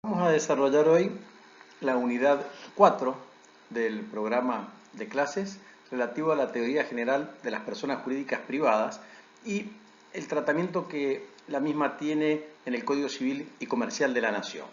Vamos a desarrollar hoy la unidad 4 del programa de clases relativo a la teoría general de las personas jurídicas privadas y el tratamiento que la misma tiene en el Código Civil y Comercial de la Nación.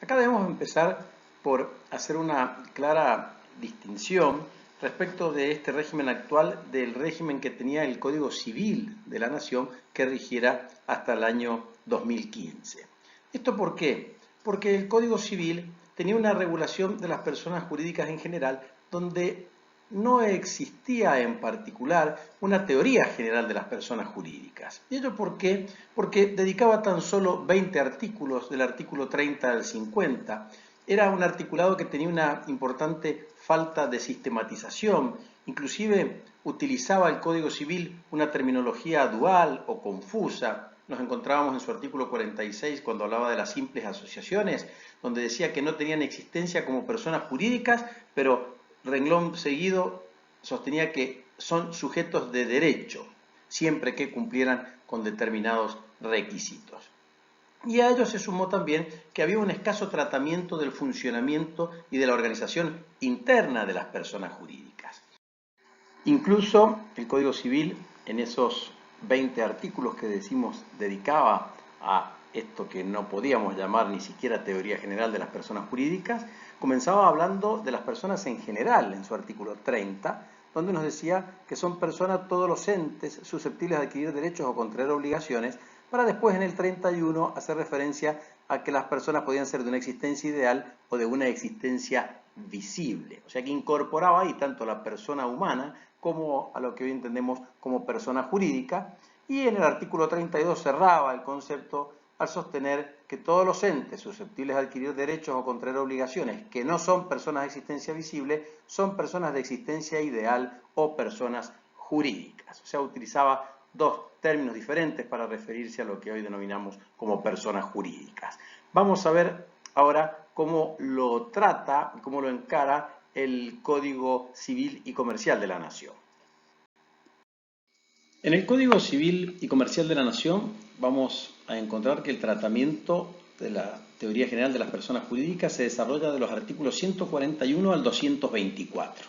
Acá debemos empezar por hacer una clara distinción respecto de este régimen actual del régimen que tenía el Código Civil de la Nación que rigiera hasta el año 2015. ¿Esto por qué? Porque el Código Civil tenía una regulación de las personas jurídicas en general donde no existía en particular una teoría general de las personas jurídicas. ¿Y ello por qué? Porque dedicaba tan solo 20 artículos, del artículo 30 al 50. Era un articulado que tenía una importante falta de sistematización, inclusive utilizaba el Código Civil una terminología dual o confusa. Nos encontrábamos en su artículo 46 cuando hablaba de las simples asociaciones, donde decía que no tenían existencia como personas jurídicas, pero renglón seguido sostenía que son sujetos de derecho, siempre que cumplieran con determinados requisitos. Y a ello se sumó también que había un escaso tratamiento del funcionamiento y de la organización interna de las personas jurídicas. Incluso el Código Civil, en esos 20 artículos que decimos dedicaba a esto que no podíamos llamar ni siquiera teoría general de las personas jurídicas, comenzaba hablando de las personas en general en su artículo 30, donde nos decía que son personas todos los entes susceptibles de adquirir derechos o contraer obligaciones, para después en el 31 hacer referencia a que las personas podían ser de una existencia ideal o de una existencia visible. O sea que incorporaba ahí tanto a la persona humana como a lo que hoy entendemos como persona jurídica, y en el artículo 32 cerraba el concepto al sostener que todos los entes susceptibles de adquirir derechos o contraer obligaciones que no son personas de existencia visible son personas de existencia ideal o personas jurídicas. O sea, utilizaba dos términos diferentes para referirse a lo que hoy denominamos como personas jurídicas. Vamos a ver ahora cómo lo trata, cómo lo encara el Código Civil y Comercial de la Nación. En el Código Civil y Comercial de la Nación vamos a encontrar que el tratamiento de la teoría general de las personas jurídicas se desarrolla de los artículos 141 al 224.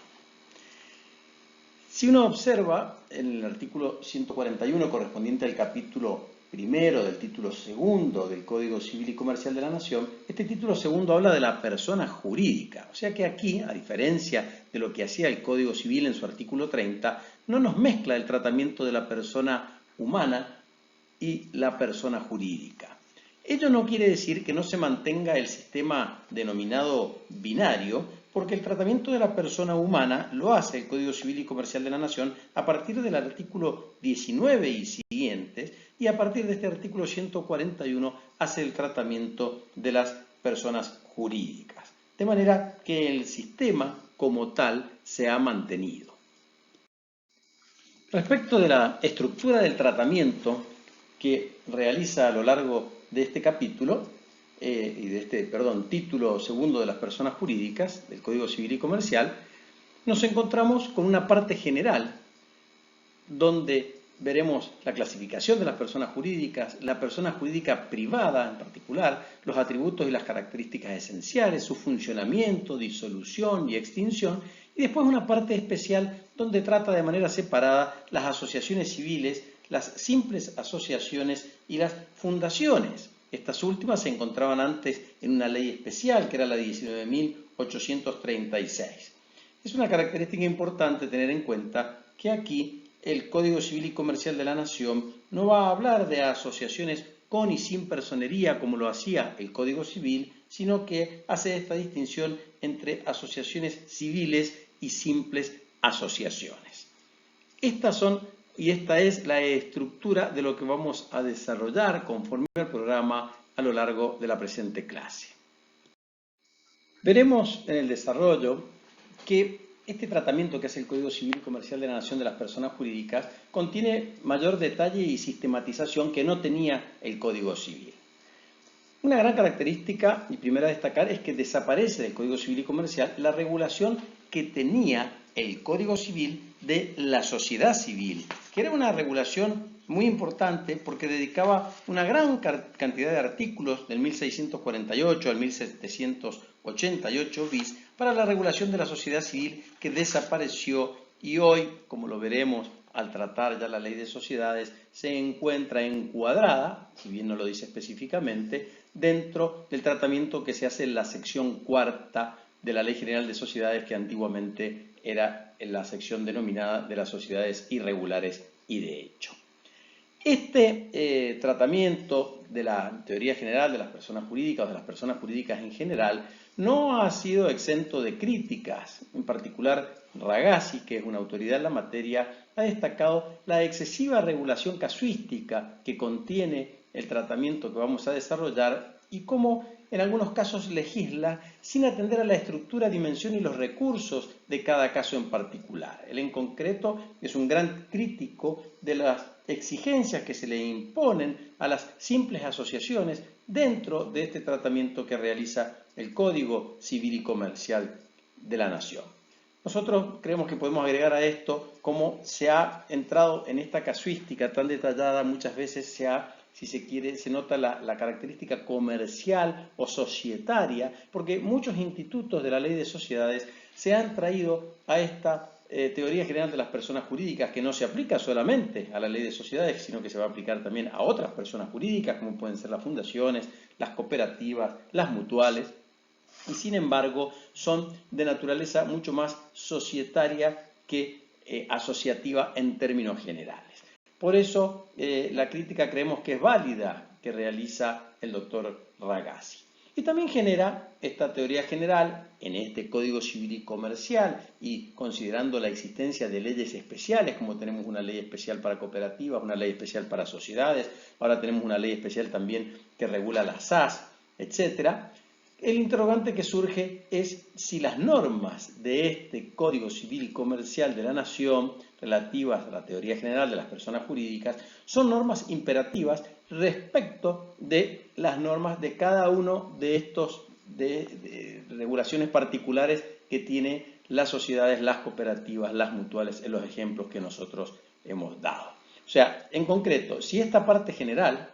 Si uno observa en el artículo 141 correspondiente al capítulo primero del título segundo del Código Civil y Comercial de la Nación, este título segundo habla de la persona jurídica. O sea que aquí, a diferencia de lo que hacía el Código Civil en su artículo 30, no nos mezcla el tratamiento de la persona humana y la persona jurídica. Ello no quiere decir que no se mantenga el sistema denominado binario, porque el tratamiento de la persona humana lo hace el Código Civil y Comercial de la Nación a partir del artículo 19 y siguientes, y a partir de este artículo 141 hace el tratamiento de las personas jurídicas. De manera que el sistema como tal se ha mantenido. Respecto de la estructura del tratamiento que realiza a lo largo de este capítulo, y de este, título segundo de las personas jurídicas del Código Civil y Comercial, nos encontramos con una parte general donde veremos la clasificación de las personas jurídicas, la persona jurídica privada en particular, los atributos y las características esenciales, su funcionamiento, disolución y extinción, y después una parte especial donde trata de manera separada las asociaciones civiles, las simples asociaciones y las fundaciones. Estas últimas se encontraban antes en una ley especial, que era la 19.836. Es una característica importante tener en cuenta que aquí el Código Civil y Comercial de la Nación no va a hablar de asociaciones con y sin personería como lo hacía el Código Civil, sino que hace esta distinción entre asociaciones civiles y simples asociaciones. Esta es la estructura de lo que vamos a desarrollar conforme al programa a lo largo de la presente clase. Veremos en el desarrollo que este tratamiento que hace el Código Civil y Comercial de la Nación de las personas jurídicas contiene mayor detalle y sistematización que no tenía el Código Civil. Una gran característica, y primera a destacar, es que desaparece del Código Civil y Comercial la regulación que tenía el Código Civil de la sociedad civil, que era una regulación muy importante porque dedicaba una gran cantidad de artículos del 1648 al 1788 bis para la regulación de la sociedad civil que desapareció y hoy, como lo veremos al tratar ya la ley de sociedades, se encuentra encuadrada, si bien no lo dice específicamente, dentro del tratamiento que se hace en la sección cuarta de la Ley General de Sociedades, que antiguamente era en la sección denominada de las sociedades irregulares y de hecho. Este tratamiento de la teoría general de las personas jurídicas o de las personas jurídicas en general no ha sido exento de críticas. En particular, Ragazzi, que es una autoridad en la materia, ha destacado la excesiva regulación casuística que contiene el tratamiento que vamos a desarrollar y cómo en algunos casos legisla sin atender a la estructura, dimensión y los recursos de cada caso en particular. Él en concreto es un gran crítico de las exigencias que se le imponen a las simples asociaciones dentro de este tratamiento que realiza el Código Civil y Comercial de la Nación. Nosotros creemos que podemos agregar a esto cómo se ha entrado en esta casuística tan detallada, muchas veces si se quiere, se nota la característica comercial o societaria, porque muchos institutos de la ley de sociedades se han traído a esta teoría general de las personas jurídicas, que no se aplica solamente a la ley de sociedades, sino que se va a aplicar también a otras personas jurídicas, como pueden ser las fundaciones, las cooperativas, las mutuales, y sin embargo son de naturaleza mucho más societaria que asociativa en términos generales. Por eso la crítica creemos que es válida que realiza el doctor Ragazzi. Y también genera esta teoría general en este Código Civil y Comercial y considerando la existencia de leyes especiales, como tenemos una ley especial para cooperativas, una ley especial para sociedades, ahora tenemos una ley especial también que regula las SAS, etc. El interrogante que surge es si las normas de este Código Civil y Comercial de la Nación relativas a la teoría general de las personas jurídicas son normas imperativas respecto de las normas de cada uno de estos de regulaciones particulares que tiene las sociedades, las cooperativas, las mutuales, en los ejemplos que nosotros hemos dado. O sea, en concreto, si esta parte general,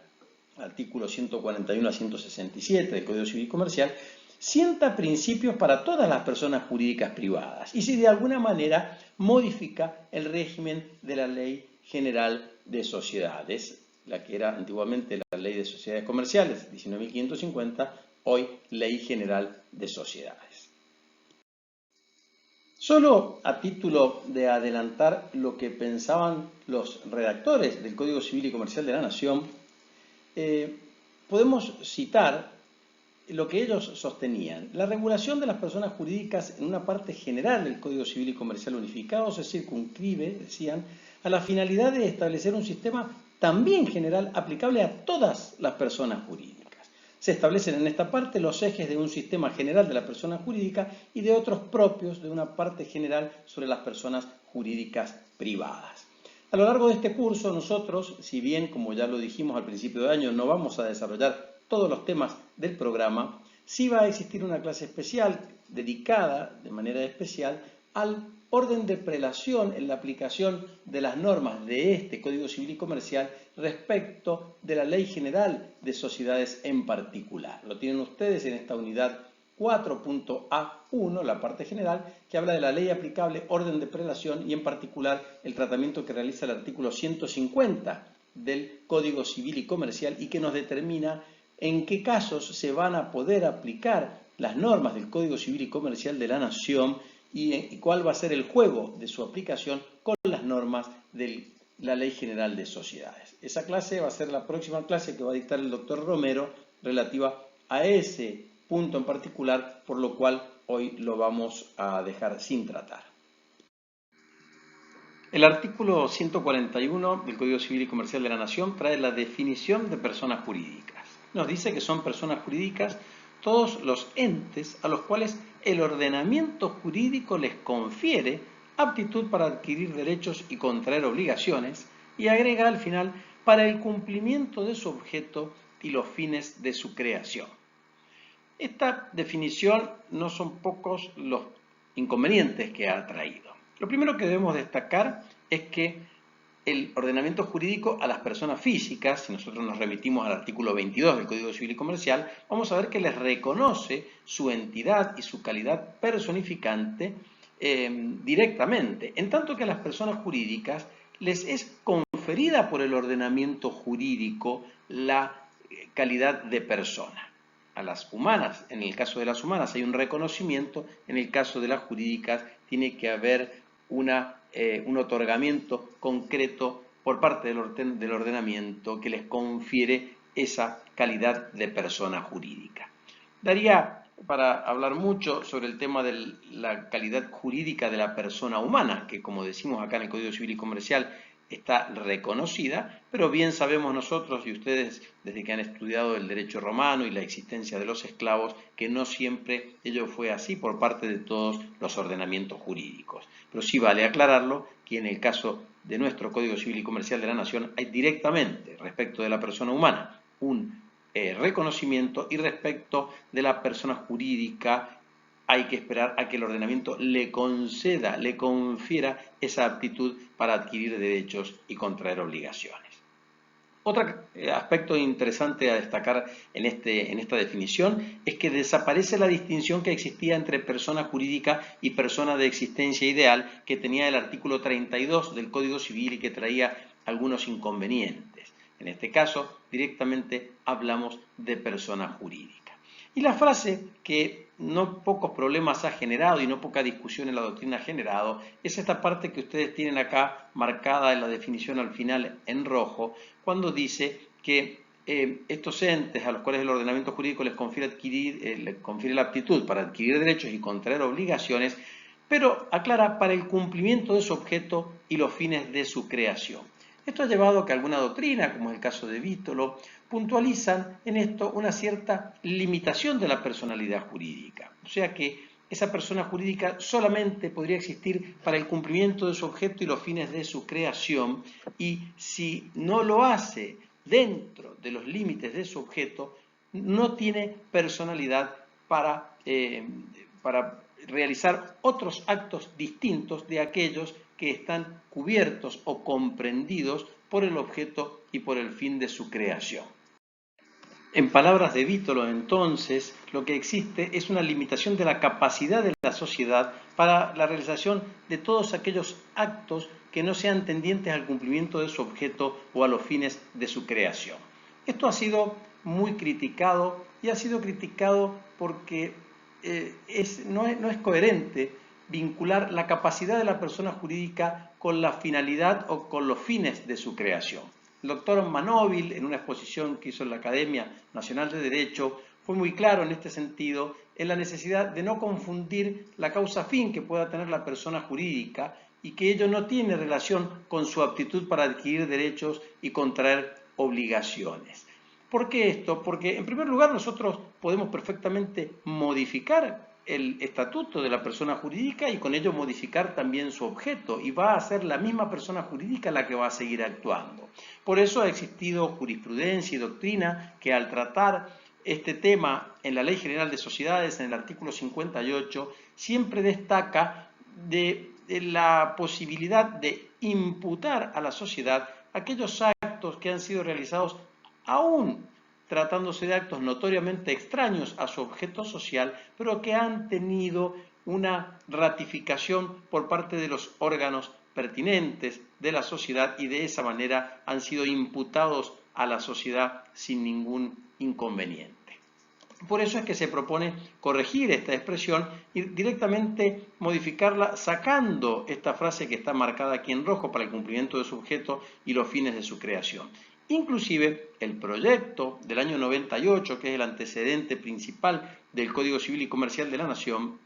artículo 141 a 167 del Código Civil y Comercial, sienta principios para todas las personas jurídicas privadas y si de alguna manera modifica el régimen de la Ley General de Sociedades, la que era antiguamente la Ley de Sociedades Comerciales, 19.550, hoy Ley General de Sociedades. Solo a título de adelantar lo que pensaban los redactores del Código Civil y Comercial de la Nación, podemos citar lo que ellos sostenían. La regulación de las personas jurídicas en una parte general del Código Civil y Comercial unificado se circunscribe, decían, a la finalidad de establecer un sistema también general aplicable a todas las personas jurídicas. Se establecen en esta parte los ejes de un sistema general de la persona jurídica y de otros propios de una parte general sobre las personas jurídicas privadas. A lo largo de este curso nosotros, si bien como ya lo dijimos al principio de año, no vamos a desarrollar todos los temas del programa, sí va a existir una clase especial dedicada de manera especial al orden de prelación en la aplicación de las normas de este Código Civil y Comercial respecto de la Ley General de Sociedades en particular. Lo tienen ustedes en esta unidad 4.A1, la parte general, que habla de la ley aplicable, orden de prelación y en particular el tratamiento que realiza el artículo 150 del Código Civil y Comercial y que nos determina en qué casos se van a poder aplicar las normas del Código Civil y Comercial de la Nación y cuál va a ser el juego de su aplicación con las normas de la Ley General de Sociedades. Esa clase va a ser la próxima clase que va a dictar el doctor Romero relativa a ese punto en particular, por lo cual hoy lo vamos a dejar sin tratar. El artículo 141 del Código Civil y Comercial de la Nación trae la definición de personas jurídicas. Nos dice que son personas jurídicas todos los entes a los cuales el ordenamiento jurídico les confiere aptitud para adquirir derechos y contraer obligaciones, y agrega al final para el cumplimiento de su objeto y los fines de su creación. Esta definición no son pocos los inconvenientes que ha traído. Lo primero que debemos destacar es que el ordenamiento jurídico a las personas físicas, si nosotros nos remitimos al artículo 22 del Código Civil y Comercial, vamos a ver que les reconoce su entidad y su calidad personificante directamente, en tanto que a las personas jurídicas les es conferida por el ordenamiento jurídico la calidad de persona. A las humanas, en el caso de las humanas hay un reconocimiento, en el caso de las jurídicas tiene que haber un otorgamiento concreto por parte del ordenamiento que les confiere esa calidad de persona jurídica. Daría para hablar mucho sobre el tema de la calidad jurídica de la persona humana, que como decimos acá en el Código Civil y Comercial está reconocida, pero bien sabemos nosotros y ustedes desde que han estudiado el derecho romano y la existencia de los esclavos, que no siempre ello fue así por parte de todos los ordenamientos jurídicos. Pero sí vale aclararlo que en el caso de nuestro Código Civil y Comercial de la Nación hay directamente respecto de la persona humana un reconocimiento y respecto de la persona jurídica hay que esperar a que el ordenamiento le conceda, le confiera esa aptitud para adquirir derechos y contraer obligaciones. Otro aspecto interesante a destacar en esta definición es que desaparece la distinción que existía entre persona jurídica y persona de existencia ideal que tenía el artículo 32 del Código Civil y que traía algunos inconvenientes. En este caso, directamente hablamos de persona jurídica. Y la frase que no pocos problemas ha generado y no poca discusión en la doctrina ha generado es esta parte que ustedes tienen acá marcada en la definición al final en rojo, cuando dice que estos entes a los cuales el ordenamiento jurídico les confiere la aptitud para adquirir derechos y contraer obligaciones, pero aclara para el cumplimiento de su objeto y los fines de su creación. Esto ha llevado a que alguna doctrina, como es el caso de Vítolo, puntualizan en esto una cierta limitación de la personalidad jurídica. O sea que esa persona jurídica solamente podría existir para el cumplimiento de su objeto y los fines de su creación, y si no lo hace dentro de los límites de su objeto, no tiene personalidad para realizar otros actos distintos de aquellos que están cubiertos o comprendidos por el objeto y por el fin de su creación. En palabras de Vítolo, entonces, lo que existe es una limitación de la capacidad de la sociedad para la realización de todos aquellos actos que no sean tendientes al cumplimiento de su objeto o a los fines de su creación. Esto ha sido muy criticado y ha sido criticado porque no es coherente vincular la capacidad de la persona jurídica con la finalidad o con los fines de su creación. El doctor Manóvil, en una exposición que hizo en la Academia Nacional de Derecho, fue muy claro en este sentido en la necesidad de no confundir la causa fin que pueda tener la persona jurídica y que ello no tiene relación con su aptitud para adquirir derechos y contraer obligaciones. ¿Por qué esto? Porque en primer lugar nosotros podemos perfectamente modificar el estatuto de la persona jurídica y con ello modificar también su objeto, y va a ser la misma persona jurídica la que va a seguir actuando. Por eso ha existido jurisprudencia y doctrina que al tratar este tema en la Ley General de Sociedades, en el artículo 58, siempre destaca de la posibilidad de imputar a la sociedad aquellos actos que han sido realizados aún tratándose de actos notoriamente extraños a su objeto social, pero que han tenido una ratificación por parte de los órganos pertinentes de la sociedad y de esa manera han sido imputados a la sociedad sin ningún inconveniente. Por eso es que se propone corregir esta expresión y directamente modificarla sacando esta frase que está marcada aquí en rojo para el cumplimiento de su objeto y los fines de su creación. Inclusive el proyecto del año 98, que es el antecedente principal del Código Civil y Comercial de la Nación,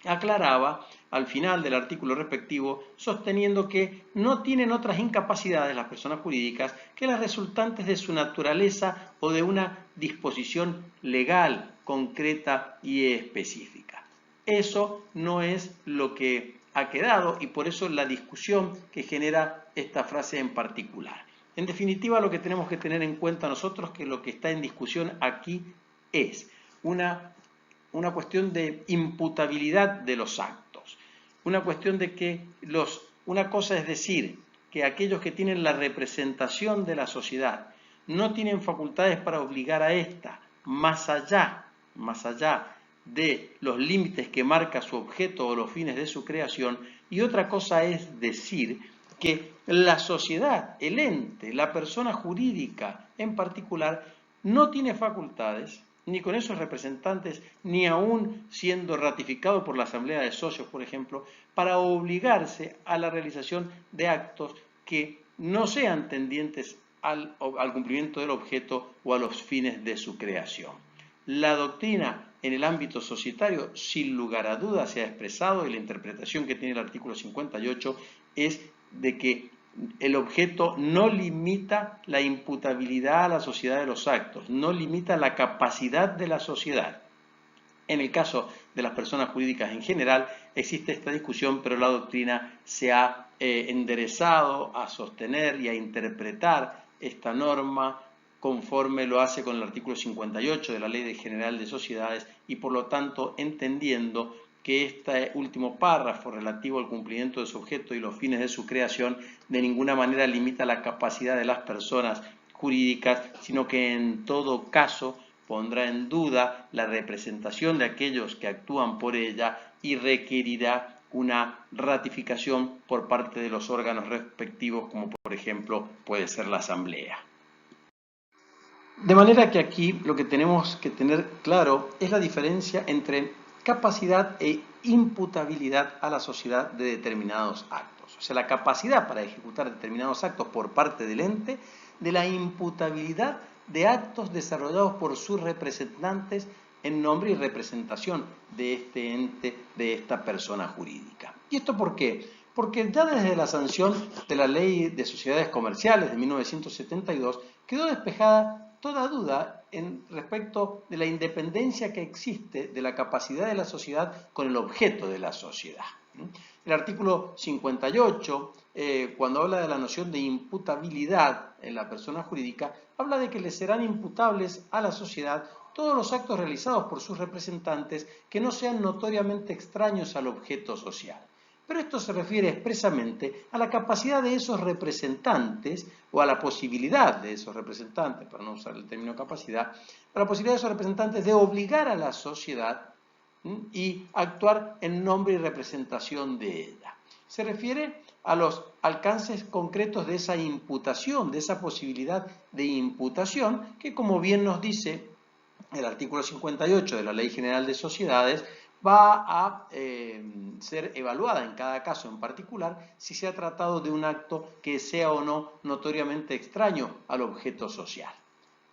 aclaraba al final del artículo respectivo, sosteniendo que no tienen otras incapacidades las personas jurídicas que las resultantes de su naturaleza o de una disposición legal, concreta y específica. Eso no es lo que ha quedado y por eso la discusión que genera esta frase en particular. En definitiva, lo que tenemos que tener en cuenta nosotros es que lo que está en discusión aquí es una cuestión de imputabilidad de los actos, una cuestión de que una cosa es decir que aquellos que tienen la representación de la sociedad no tienen facultades para obligar a ésta, más allá de los límites que marca su objeto o los fines de su creación, y otra cosa es decir que la sociedad, el ente, la persona jurídica en particular, no tiene facultades, ni con esos representantes, ni aún siendo ratificado por la Asamblea de Socios, por ejemplo, para obligarse a la realización de actos que no sean tendientes al cumplimiento del objeto o a los fines de su creación. La doctrina en el ámbito societario, sin lugar a dudas, se ha expresado, y la interpretación que tiene el artículo 58 es de que el objeto no limita la imputabilidad a la sociedad de los actos, no limita la capacidad de la sociedad. En el caso de las personas jurídicas en general existe esta discusión, pero la doctrina se ha enderezado a sostener y a interpretar esta norma conforme lo hace con el artículo 58 de la Ley General de Sociedades y por lo tanto entendiendo que este último párrafo relativo al cumplimiento de su objeto y los fines de su creación de ninguna manera limita la capacidad de las personas jurídicas, sino que en todo caso pondrá en duda la representación de aquellos que actúan por ella y requerirá una ratificación por parte de los órganos respectivos, como por ejemplo puede ser la Asamblea. De manera que aquí lo que tenemos que tener claro es la diferencia entre capacidad e imputabilidad a la sociedad de determinados actos. O sea, la capacidad para ejecutar determinados actos por parte del ente, de la imputabilidad de actos desarrollados por sus representantes en nombre y representación de este ente, de esta persona jurídica. ¿Y esto por qué? Porque ya desde la sanción de la Ley de Sociedades Comerciales de 1972 quedó despejada toda duda respecto de la independencia que existe de la capacidad de la sociedad con el objeto de la sociedad. El artículo 58, cuando habla de la noción de imputabilidad en la persona jurídica, habla de que le serán imputables a la sociedad todos los actos realizados por sus representantes que no sean notoriamente extraños al objeto social. Pero esto se refiere expresamente a la capacidad de esos representantes, o a la posibilidad de esos representantes, para no usar el término capacidad, a la posibilidad de esos representantes de obligar a la sociedad y actuar en nombre y representación de ella. Se refiere a los alcances concretos de esa imputación, de esa posibilidad de imputación, que como bien nos dice el artículo 58 de la Ley General de Sociedades, va a ser evaluada en cada caso en particular si se ha tratado de un acto que sea o no notoriamente extraño al objeto social.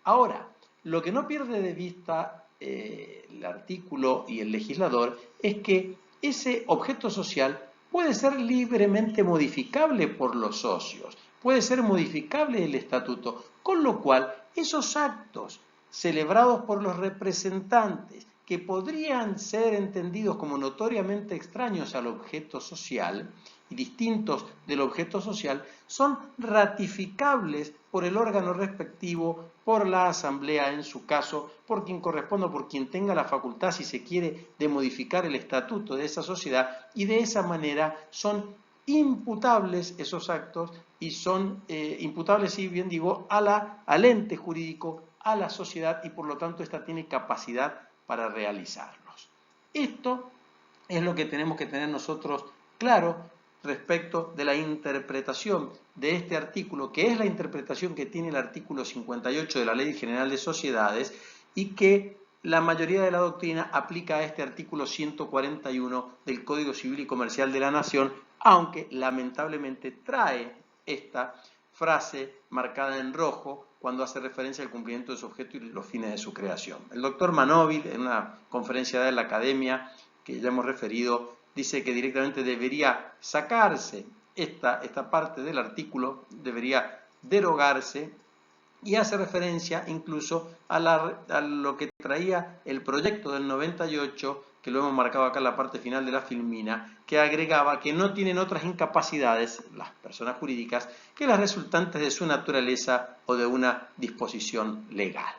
Ahora, lo que no pierde de vista el artículo y el legislador es que ese objeto social puede ser libremente modificable por los socios, puede ser modificable el estatuto, con lo cual esos actos celebrados por los representantes que podrían ser entendidos como notoriamente extraños al objeto social y distintos del objeto social, son ratificables por el órgano respectivo, por la Asamblea en su caso, por quien corresponda, por quien tenga la facultad, si se quiere, de modificar el estatuto de esa sociedad, y de esa manera son imputables esos actos y son imputables, si bien digo, al ente jurídico, a la sociedad, y por lo tanto esta tiene capacidad para realizarlos. Esto es lo que tenemos que tener nosotros claro respecto de la interpretación de este artículo, que es la interpretación que tiene el artículo 58 de la Ley General de Sociedades y que la mayoría de la doctrina aplica a este artículo 141 del Código Civil y Comercial de la Nación, aunque lamentablemente trae esta frase marcada en rojo cuando hace referencia al cumplimiento de su objeto y los fines de su creación. El doctor Manóvil, en una conferencia de la Academia que ya hemos referido, dice que directamente debería sacarse esta parte del artículo, debería derogarse, y hace referencia incluso a lo que traía el proyecto del 98, que lo hemos marcado acá en la parte final de la filmina, que agregaba que no tienen otras incapacidades, las personas jurídicas, que las resultantes de su naturaleza o de una disposición legal.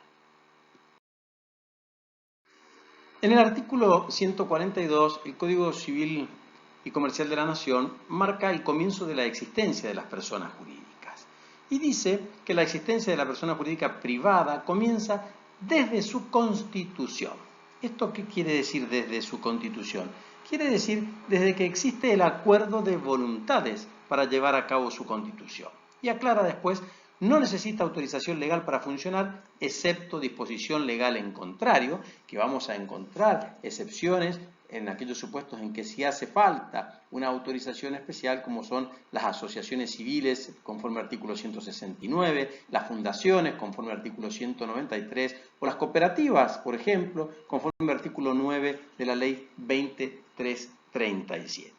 En el artículo 142, el Código Civil y Comercial de la Nación marca el comienzo de la existencia de las personas jurídicas. Y dice que la existencia de la persona jurídica privada comienza desde su constitución. ¿Esto qué quiere decir desde su constitución? Quiere decir desde que existe el acuerdo de voluntades para llevar a cabo su constitución. Y aclara después, no necesita autorización legal para funcionar, excepto disposición legal en contrario, que vamos a encontrar excepciones en aquellos supuestos en que sí hace falta una autorización especial, como son las asociaciones civiles conforme al artículo 169, las fundaciones conforme al artículo 193, o las cooperativas, por ejemplo, conforme al artículo 9 de la ley 20337.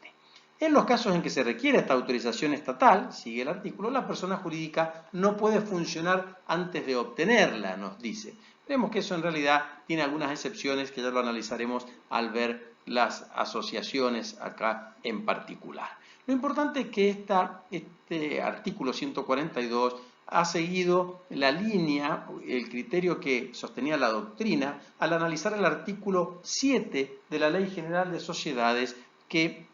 En los casos en que se requiere esta autorización estatal, sigue el artículo, la persona jurídica no puede funcionar antes de obtenerla, nos dice. Vemos que eso en realidad tiene algunas excepciones que ya lo analizaremos al ver las asociaciones acá en particular. Lo importante es que este artículo 142 ha seguido la línea, el criterio que sostenía la doctrina al analizar el artículo 7 de la Ley General de Sociedades, que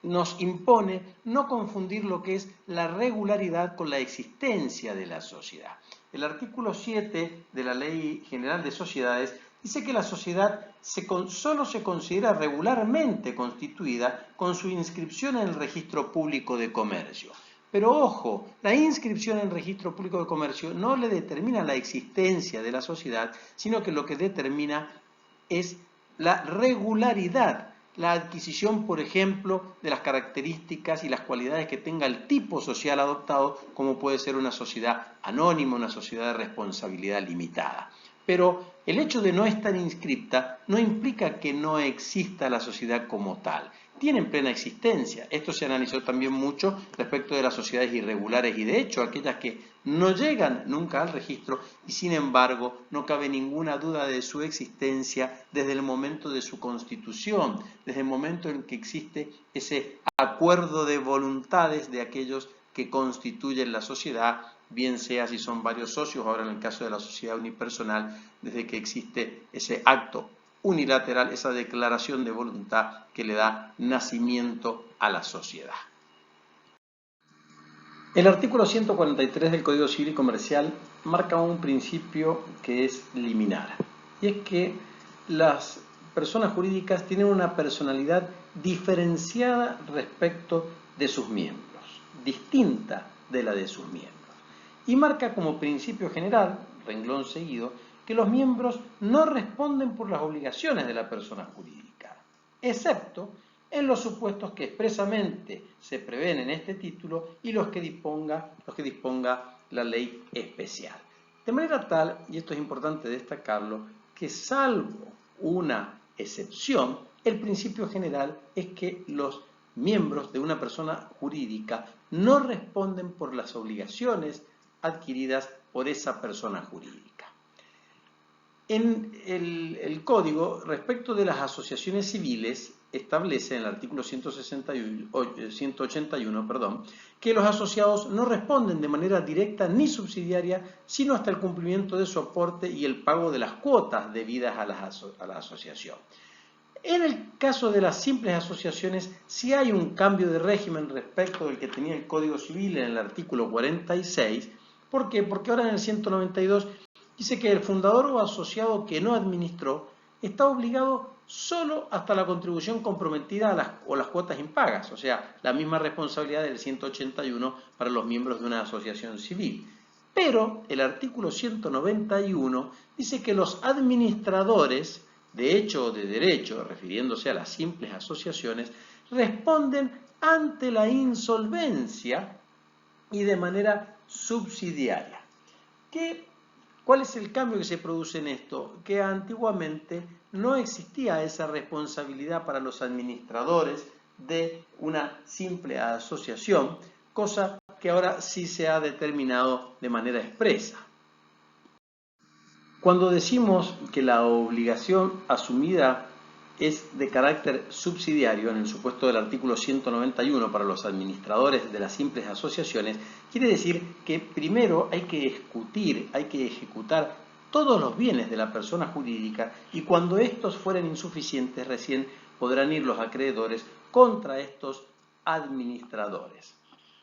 nos impone no confundir lo que es la regularidad con la existencia de la sociedad. El artículo 7 de la Ley General de Sociedades dice que la sociedad solo se considera regularmente constituida con su inscripción en el Registro Público de Comercio. Pero ojo, la inscripción en el Registro Público de Comercio no le determina la existencia de la sociedad, sino que lo que determina es la regularidad, la adquisición, por ejemplo, de las características y las cualidades que tenga el tipo social adoptado, como puede ser una sociedad anónima, una sociedad de responsabilidad limitada. Pero el hecho de no estar inscripta no implica que no exista la sociedad como tal. Tienen plena existencia. Esto se analizó también mucho respecto de las sociedades irregulares y, de hecho, aquellas que no llegan nunca al registro y, sin embargo, no cabe ninguna duda de su existencia desde el momento de su constitución, desde el momento en que existe ese acuerdo de voluntades de aquellos que constituyen la sociedad, bien sea si son varios socios, ahora en el caso de la sociedad unipersonal, desde que existe ese acto unilateral, esa declaración de voluntad que le da nacimiento a la sociedad. El artículo 143 del Código Civil y Comercial marca un principio que es liminar, y es que las personas jurídicas tienen una personalidad diferenciada respecto de sus miembros, distinta de la de sus miembros, y marca como principio general, renglón seguido, que los miembros no responden por las obligaciones de la persona jurídica, excepto en los supuestos que expresamente se prevén en este título y los que disponga la ley especial. De manera tal, y esto es importante destacarlo, que salvo una excepción, el principio general es que los miembros de una persona jurídica no responden por las obligaciones adquiridas por esa persona jurídica. En el Código, respecto de las asociaciones civiles, establece en el artículo 181, que los asociados no responden de manera directa ni subsidiaria, sino hasta el cumplimiento de su aporte y el pago de las cuotas debidas a la asociación. En el caso de las simples asociaciones, sí hay un cambio de régimen respecto del que tenía el Código Civil en el artículo 46. ¿Por qué? Porque ahora en el 192 dice que el fundador o asociado que no administró está obligado solo hasta la contribución comprometida o las cuotas impagas, o sea, la misma responsabilidad del 181 para los miembros de una asociación civil. Pero el artículo 191 dice que los administradores, de hecho o de derecho, refiriéndose a las simples asociaciones, responden ante la insolvencia y de manera subsidiaria. ¿Cuál es el cambio que se produce en esto? Que antiguamente no existía esa responsabilidad para los administradores de una simple asociación, cosa que ahora sí se ha determinado de manera expresa. Cuando decimos que la obligación asumida es de carácter subsidiario en el supuesto del artículo 191 para los administradores de las simples asociaciones, quiere decir que primero hay que ejecutar todos los bienes de la persona jurídica y cuando estos fueren insuficientes recién podrán ir los acreedores contra estos administradores.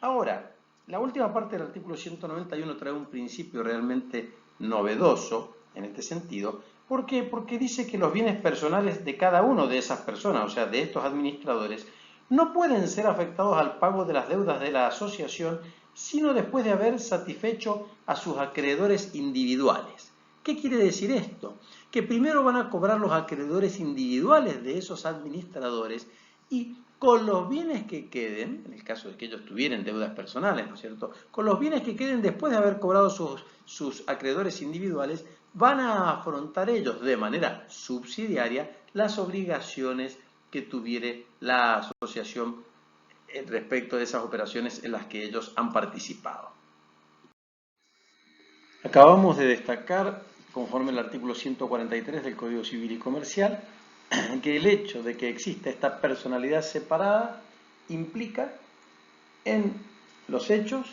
Ahora, la última parte del artículo 191 trae un principio realmente novedoso en este sentido. ¿Por qué? Porque dice que los bienes personales de cada uno de esas personas, o sea, de estos administradores, no pueden ser afectados al pago de las deudas de la asociación, sino después de haber satisfecho a sus acreedores individuales. ¿Qué quiere decir esto? Que primero van a cobrar los acreedores individuales de esos administradores y con los bienes que queden, en el caso de que ellos tuvieran deudas personales, ¿no es cierto? Con los bienes que queden después de haber cobrado sus acreedores individuales, van a afrontar ellos de manera subsidiaria las obligaciones que tuviere la asociación respecto de esas operaciones en las que ellos han participado. Acabamos de destacar, conforme al artículo 143 del Código Civil y Comercial, que el hecho de que exista esta personalidad separada implica en los hechos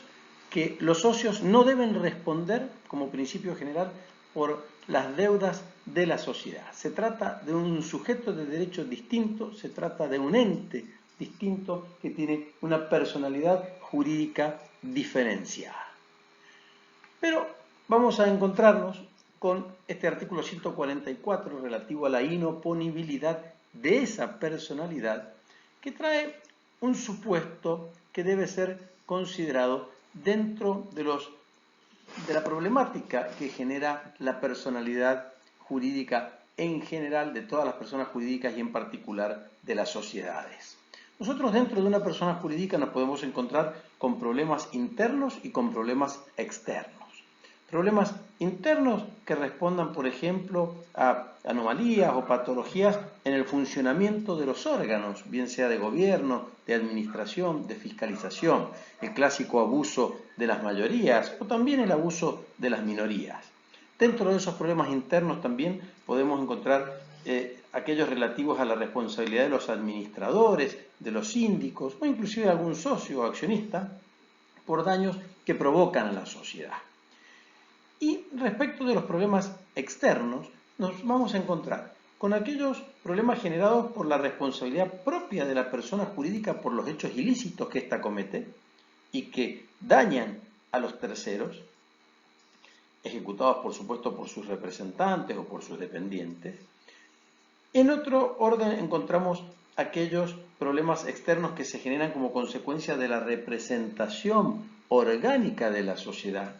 que los socios no deben responder, como principio general, por las deudas de la sociedad. Se trata de un sujeto de derecho distinto, se trata de un ente distinto que tiene una personalidad jurídica diferenciada. Pero vamos a encontrarnos con este artículo 144 relativo a la inoponibilidad de esa personalidad que trae un supuesto que debe ser considerado dentro de la problemática que genera la personalidad jurídica en general de todas las personas jurídicas y en particular de las sociedades. Nosotros dentro de una persona jurídica nos podemos encontrar con problemas internos y con problemas externos. Problemas internos que respondan, por ejemplo, a anomalías o patologías en el funcionamiento de los órganos, bien sea de gobierno, de administración, de fiscalización, el clásico abuso de las mayorías o también el abuso de las minorías. Dentro de esos problemas internos también podemos encontrar aquellos relativos a la responsabilidad de los administradores, de los síndicos o inclusive de algún socio o accionista por daños que provocan a la sociedad. Y respecto de los problemas externos, nos vamos a encontrar con aquellos problemas generados por la responsabilidad propia de la persona jurídica por los hechos ilícitos que ésta comete y que dañan a los terceros, ejecutados por supuesto por sus representantes o por sus dependientes. En otro orden encontramos aquellos problemas externos que se generan como consecuencia de la representación orgánica de la sociedad.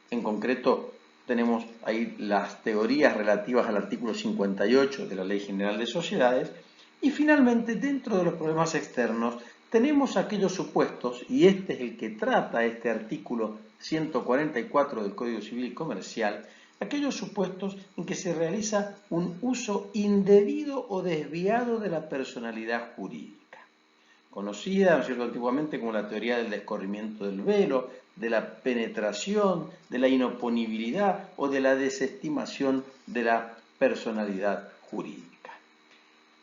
En concreto, tenemos ahí las teorías relativas al artículo 58 de la Ley General de Sociedades. Y finalmente, dentro de los problemas externos, tenemos aquellos supuestos, y este es el que trata este artículo 144 del Código Civil y Comercial, aquellos supuestos en que se realiza un uso indebido o desviado de la personalidad jurídica, conocida, ¿no es cierto?, antiguamente como la teoría del descorrimiento del velo, de la penetración, de la inoponibilidad o de la desestimación de la personalidad jurídica.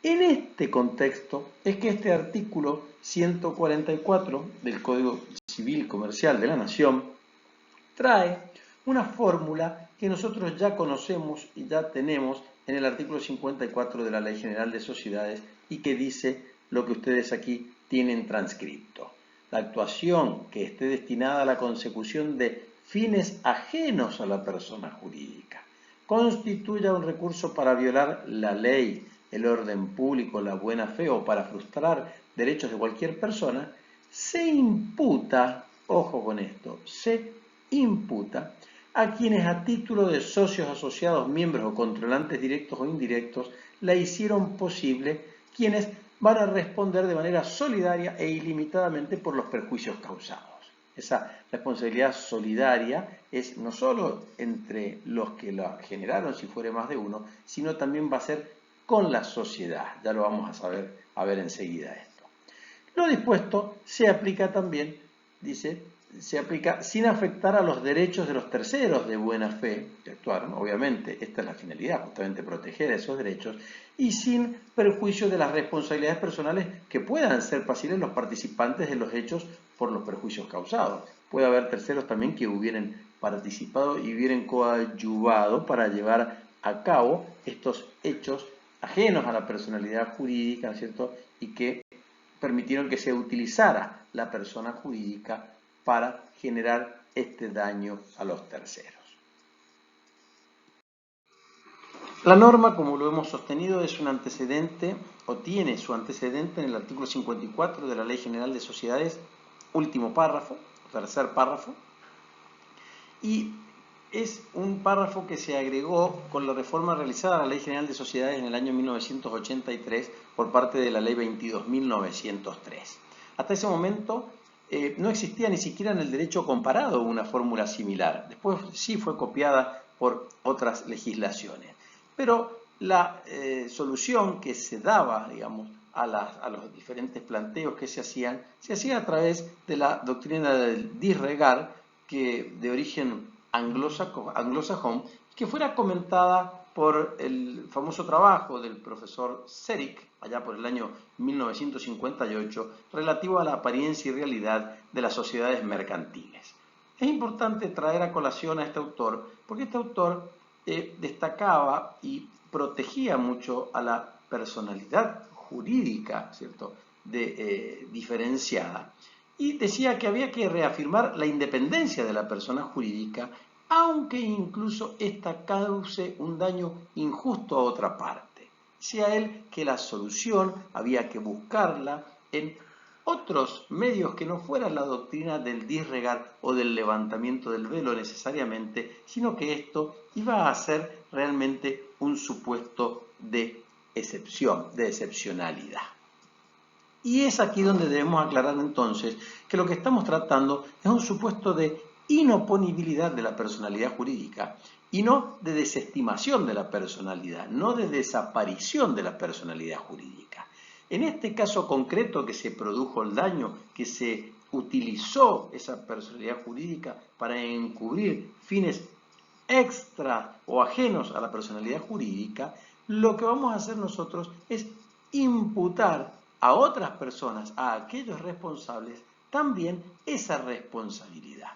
En este contexto es que este artículo 144 del Código Civil Comercial de la Nación trae una fórmula que nosotros ya conocemos y ya tenemos en el artículo 54 de la Ley General de Sociedades y que dice lo que ustedes aquí tienen transcripto. La actuación que esté destinada a la consecución de fines ajenos a la persona jurídica constituya un recurso para violar la ley, el orden público, la buena fe o para frustrar derechos de cualquier persona, se imputa, ojo con esto, se imputa a quienes a título de socios asociados, miembros o controlantes directos o indirectos la hicieron posible, quienes van a responder de manera solidaria e ilimitadamente por los perjuicios causados. Esa responsabilidad solidaria es no solo entre los que la generaron, si fuere más de uno, sino también va a ser con la sociedad. Ya lo vamos a ver enseguida esto. Lo dispuesto se aplica también, dice, se aplica sin afectar a los derechos de los terceros de buena fe que actuaron. Obviamente, esta es la finalidad, justamente proteger esos derechos, y sin perjuicio de las responsabilidades personales que puedan ser pasibles los participantes de los hechos por los perjuicios causados. Puede haber terceros también que hubieran participado y hubieran coadyuvado para llevar a cabo estos hechos ajenos a la personalidad jurídica, ¿no es cierto?, y que permitieron que se utilizara la persona jurídica para generar este daño a los terceros. La norma, como lo hemos sostenido, es un antecedente o tiene su antecedente en el artículo 54 de la Ley General de Sociedades, último párrafo, tercer párrafo, y es un párrafo que se agregó con la reforma realizada a la Ley General de Sociedades en el año 1983 por parte de la Ley 22.903. Hasta ese momento no existía ni siquiera en el derecho comparado una fórmula similar. Después sí fue copiada por otras legislaciones. Pero la solución que se daba, digamos, a los diferentes planteos que se hacía a través de la doctrina del disregard, que de origen anglosajón, que fuera comentada por el famoso trabajo del profesor Seric, allá por el año 1958, relativo a la apariencia y realidad de las sociedades mercantiles. Es importante traer a colación a este autor, porque este autor destacaba y protegía mucho a la personalidad jurídica, ¿cierto?, diferenciada, y decía que había que reafirmar la independencia de la persona jurídica, aunque incluso ésta cause un daño injusto a otra parte. Decía él que la solución había que buscarla en otros medios que no fueran la doctrina del disregard o del levantamiento del velo necesariamente, sino que esto iba a ser realmente un supuesto de excepción, de excepcionalidad. Y es aquí donde debemos aclarar entonces que lo que estamos tratando es un supuesto de inoponibilidad de la personalidad jurídica y no de desestimación de la personalidad, no de desaparición de la personalidad jurídica. En este caso concreto que se produjo el daño, que se utilizó esa personalidad jurídica para encubrir fines extra o ajenos a la personalidad jurídica, lo que vamos a hacer nosotros es imputar a otras personas, a aquellos responsables, también esa responsabilidad.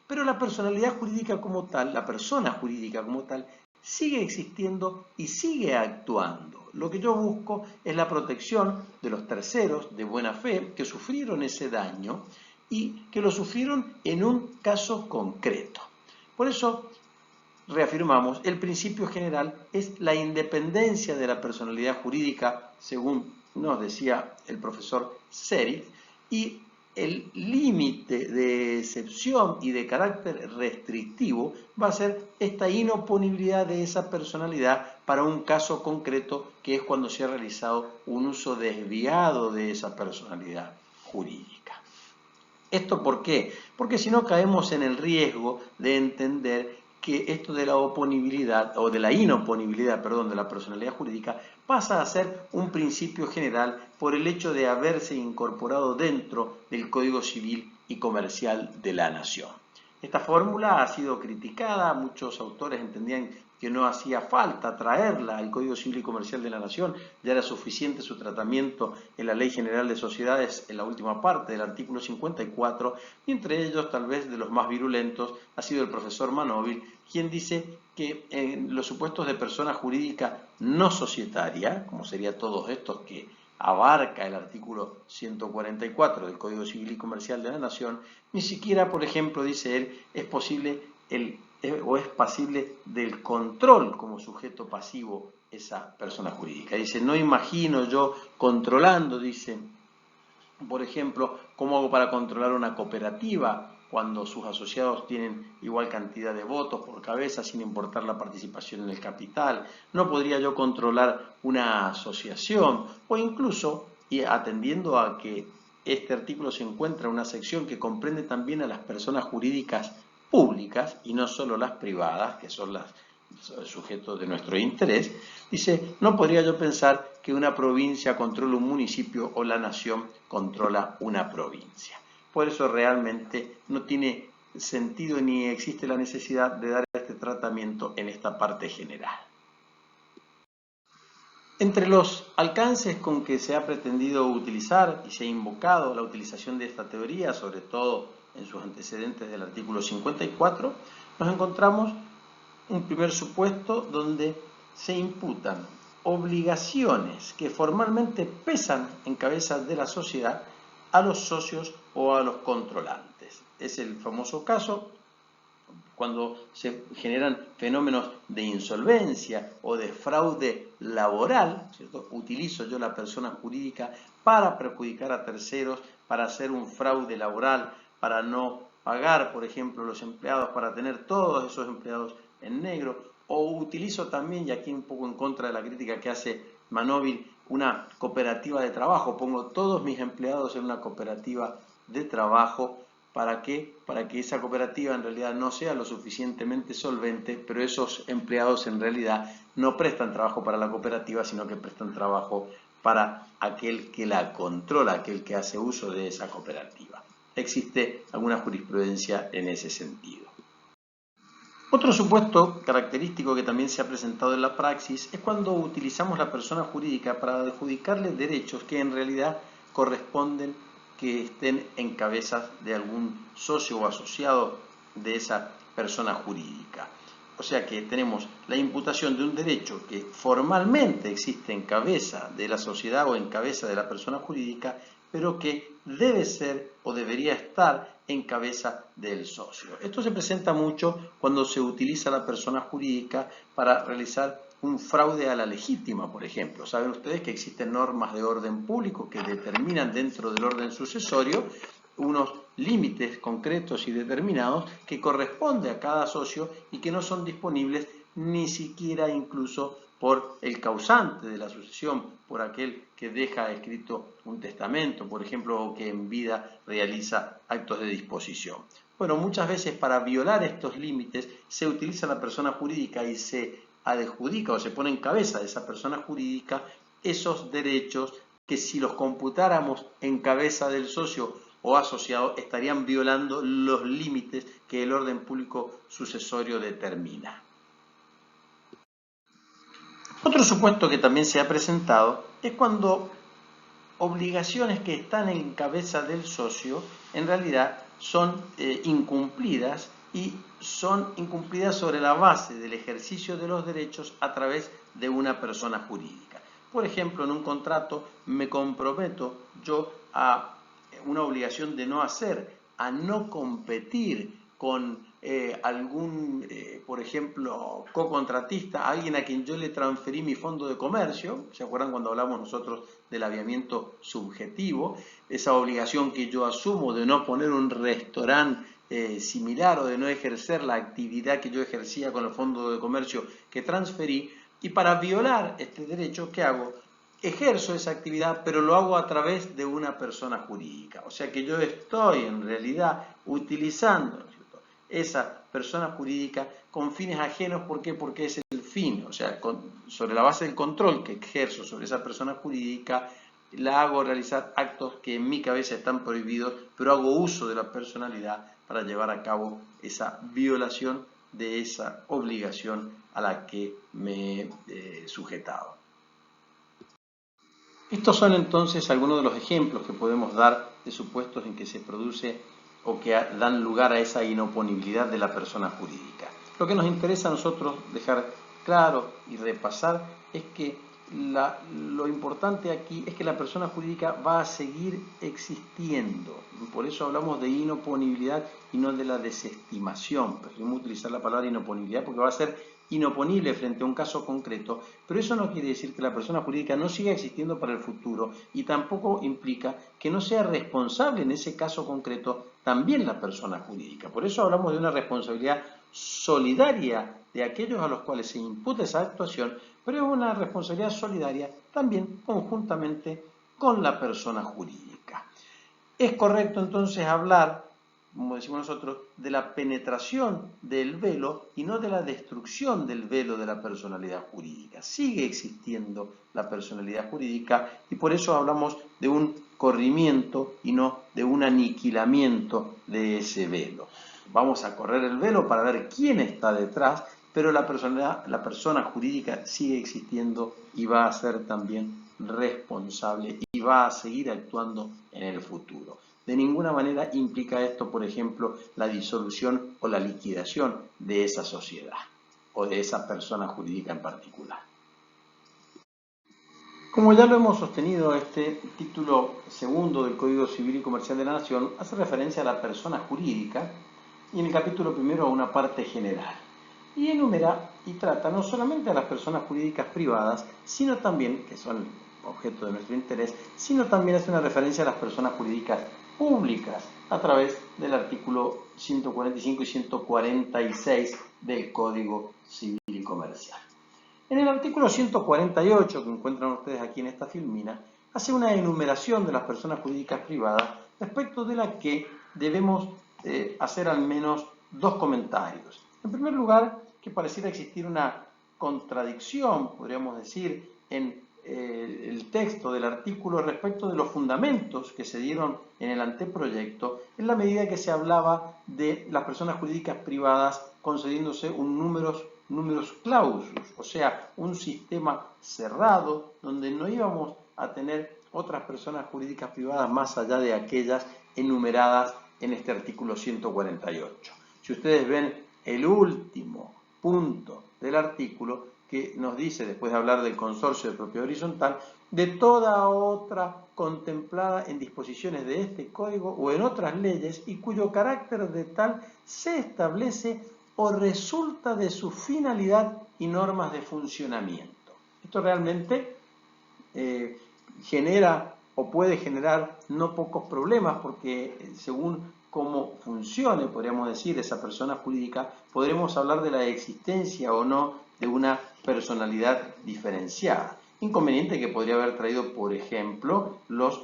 Pero la personalidad jurídica como tal, la persona jurídica como tal, sigue existiendo y sigue actuando. Lo que yo busco es la protección de los terceros de buena fe que sufrieron ese daño y que lo sufrieron en un caso concreto. Por eso reafirmamos, el principio general es la independencia de la personalidad jurídica, según nos decía el profesor Seric, y el límite de excepción y de carácter restrictivo va a ser esta inoponibilidad de esa personalidad para un caso concreto, que es cuando se ha realizado un uso desviado de esa personalidad jurídica. ¿Esto por qué? Porque si no caemos en el riesgo de entender que esto de la oponibilidad, o de la inoponibilidad, perdón, de la personalidad jurídica, pasa a ser un principio general por el hecho de haberse incorporado dentro del Código Civil y Comercial de la Nación. Esta fórmula ha sido criticada, muchos autores entendían que no hacía falta traerla al Código Civil y Comercial de la Nación, ya era suficiente su tratamiento en la Ley General de Sociedades en la última parte del artículo 54, y entre ellos, tal vez de los más virulentos, ha sido el profesor Manóvil, quien dice que en los supuestos de persona jurídica no societaria, como sería todos estos que abarca el artículo 144 del Código Civil y Comercial de la Nación, ni siquiera, por ejemplo, dice él, es posible o es pasible del control como sujeto pasivo esa persona jurídica. Dice, no imagino yo controlando, dice, por ejemplo, cómo hago para controlar una cooperativa cuando sus asociados tienen igual cantidad de votos por cabeza sin importar la participación en el capital. No podría yo controlar una asociación, o incluso, y atendiendo a que este artículo se encuentra en una sección que comprende también a las personas jurídicas públicas y no solo las privadas, que son las sujetos de nuestro interés, dice, no podría yo pensar que una provincia controla un municipio o la nación controla una provincia. Por eso realmente no tiene sentido ni existe la necesidad de dar este tratamiento en esta parte general. Entre los alcances con que se ha pretendido utilizar y se ha invocado la utilización de esta teoría, sobre todo en sus antecedentes del artículo 54, nos encontramos un primer supuesto donde se imputan obligaciones que formalmente pesan en cabeza de la sociedad a los socios o a los controlantes. Es el famoso caso cuando se generan fenómenos de insolvencia o de fraude laboral, ¿cierto? Utilizo yo la persona jurídica para perjudicar a terceros, para hacer un fraude laboral, para no pagar, por ejemplo, los empleados, para tener todos esos empleados en negro, o utilizo también, y aquí un poco en contra de la crítica que hace Manóvil, una cooperativa de trabajo, pongo todos mis empleados en una cooperativa de trabajo. ¿Para qué? Para que esa cooperativa en realidad no sea lo suficientemente solvente, pero esos empleados en realidad no prestan trabajo para la cooperativa, sino que prestan trabajo para aquel que la controla, aquel que hace uso de esa cooperativa. Existe alguna jurisprudencia en ese sentido. Otro supuesto característico que también se ha presentado en la praxis es cuando utilizamos la persona jurídica para adjudicarle derechos que en realidad corresponden que estén en cabeza de algún socio o asociado de esa persona jurídica. O sea que tenemos la imputación de un derecho que formalmente existe en cabeza de la sociedad o en cabeza de la persona jurídica, pero que debe ser o debería estar en cabeza del socio. Esto se presenta mucho cuando se utiliza la persona jurídica para realizar un fraude a la legítima, por ejemplo. Saben ustedes que existen normas de orden público que determinan dentro del orden sucesorio unos límites concretos y determinados que corresponde a cada socio y que no son disponibles ni siquiera incluso por el causante de la sucesión, por aquel que deja escrito un testamento, por ejemplo, o que en vida realiza actos de disposición. Bueno, muchas veces para violar estos límites se utiliza la persona jurídica y se adjudica o se pone en cabeza de esa persona jurídica esos derechos que si los computáramos en cabeza del socio o asociado estarían violando los límites que el orden público sucesorio determina. Otro supuesto que también se ha presentado es cuando obligaciones que están en cabeza del socio en realidad son incumplidas y son incumplidas sobre la base del ejercicio de los derechos a través de una persona jurídica. Por ejemplo, en un contrato me comprometo yo a una obligación de no hacer, a no competir con algún, por ejemplo, cocontratista, alguien a quien yo le transferí mi fondo de comercio. ¿Se acuerdan cuando hablamos nosotros del aviamiento subjetivo? Esa obligación que yo asumo de no poner un restaurante similar o de no ejercer la actividad que yo ejercía con el fondo de comercio que transferí. Y para violar este derecho, ¿qué hago? Ejerzo esa actividad, pero lo hago a través de una persona jurídica. O sea que yo estoy en realidad utilizando, ¿no es cierto?, esa persona jurídica con fines ajenos. ¿Por qué? Porque es el fin. O sea, sobre la base del control que ejerzo sobre esa persona jurídica, la hago realizar actos que en mi cabeza están prohibidos, pero hago uso de la personalidad para llevar a cabo esa violación de esa obligación a la que me he sujetado. Estos son entonces algunos de los ejemplos que podemos dar de supuestos en que se produce o que dan lugar a esa inoponibilidad de la persona jurídica. Lo que nos interesa a nosotros dejar claro y repasar es que lo importante aquí es que la persona jurídica va a seguir existiendo. Por eso hablamos de inoponibilidad y no de la desestimación. Preferimos utilizar la palabra inoponibilidad porque va a ser inoponible frente a un caso concreto, pero eso no quiere decir que la persona jurídica no siga existiendo para el futuro y tampoco implica que no sea responsable en ese caso concreto también la persona jurídica. Por eso hablamos de una responsabilidad solidaria de aquellos a los cuales se imputa esa actuación, pero es una responsabilidad solidaria también conjuntamente con la persona jurídica. Es correcto entonces hablar, como decimos nosotros, de la penetración del velo y no de la destrucción del velo de la personalidad jurídica. Sigue existiendo la personalidad jurídica y por eso hablamos de un corrimiento y no de un aniquilamiento de ese velo. Vamos a correr el velo para ver quién está detrás, pero la persona jurídica sigue existiendo y va a ser también responsable y va a seguir actuando en el futuro. De ninguna manera implica esto, por ejemplo, la disolución o la liquidación de esa sociedad o de esa persona jurídica en particular. Como ya lo hemos sostenido, este título segundo del Código Civil y Comercial de la Nación hace referencia a la persona jurídica y en el capítulo primero a una parte general. Y enumera y trata no solamente a las personas jurídicas privadas, sino también, que son objeto de nuestro interés, sino también hace una referencia a las personas jurídicas públicas a través del artículo 145 y 146 del Código Civil y Comercial. En el artículo 148, que encuentran ustedes aquí en esta filmina, hace una enumeración de las personas jurídicas privadas respecto de la que debemos hacer al menos dos comentarios. En primer lugar, que pareciera existir una contradicción, podríamos decir, en el texto del artículo respecto de los fundamentos que se dieron en el anteproyecto, en la medida que se hablaba de las personas jurídicas privadas concediéndose un numerus clausus, o sea, un sistema cerrado donde no íbamos a tener otras personas jurídicas privadas más allá de aquellas enumeradas en este artículo 148. Si ustedes ven el último punto del artículo que nos dice, después de hablar del consorcio de propiedad horizontal, de toda otra contemplada en disposiciones de este código o en otras leyes y cuyo carácter de tal se establece o resulta de su finalidad y normas de funcionamiento. Esto realmente genera o puede generar no pocos problemas porque según cómo funcione, podríamos decir, esa persona jurídica, podremos hablar de la existencia o no de una personalidad diferenciada. Inconveniente que podría haber traído, por ejemplo, los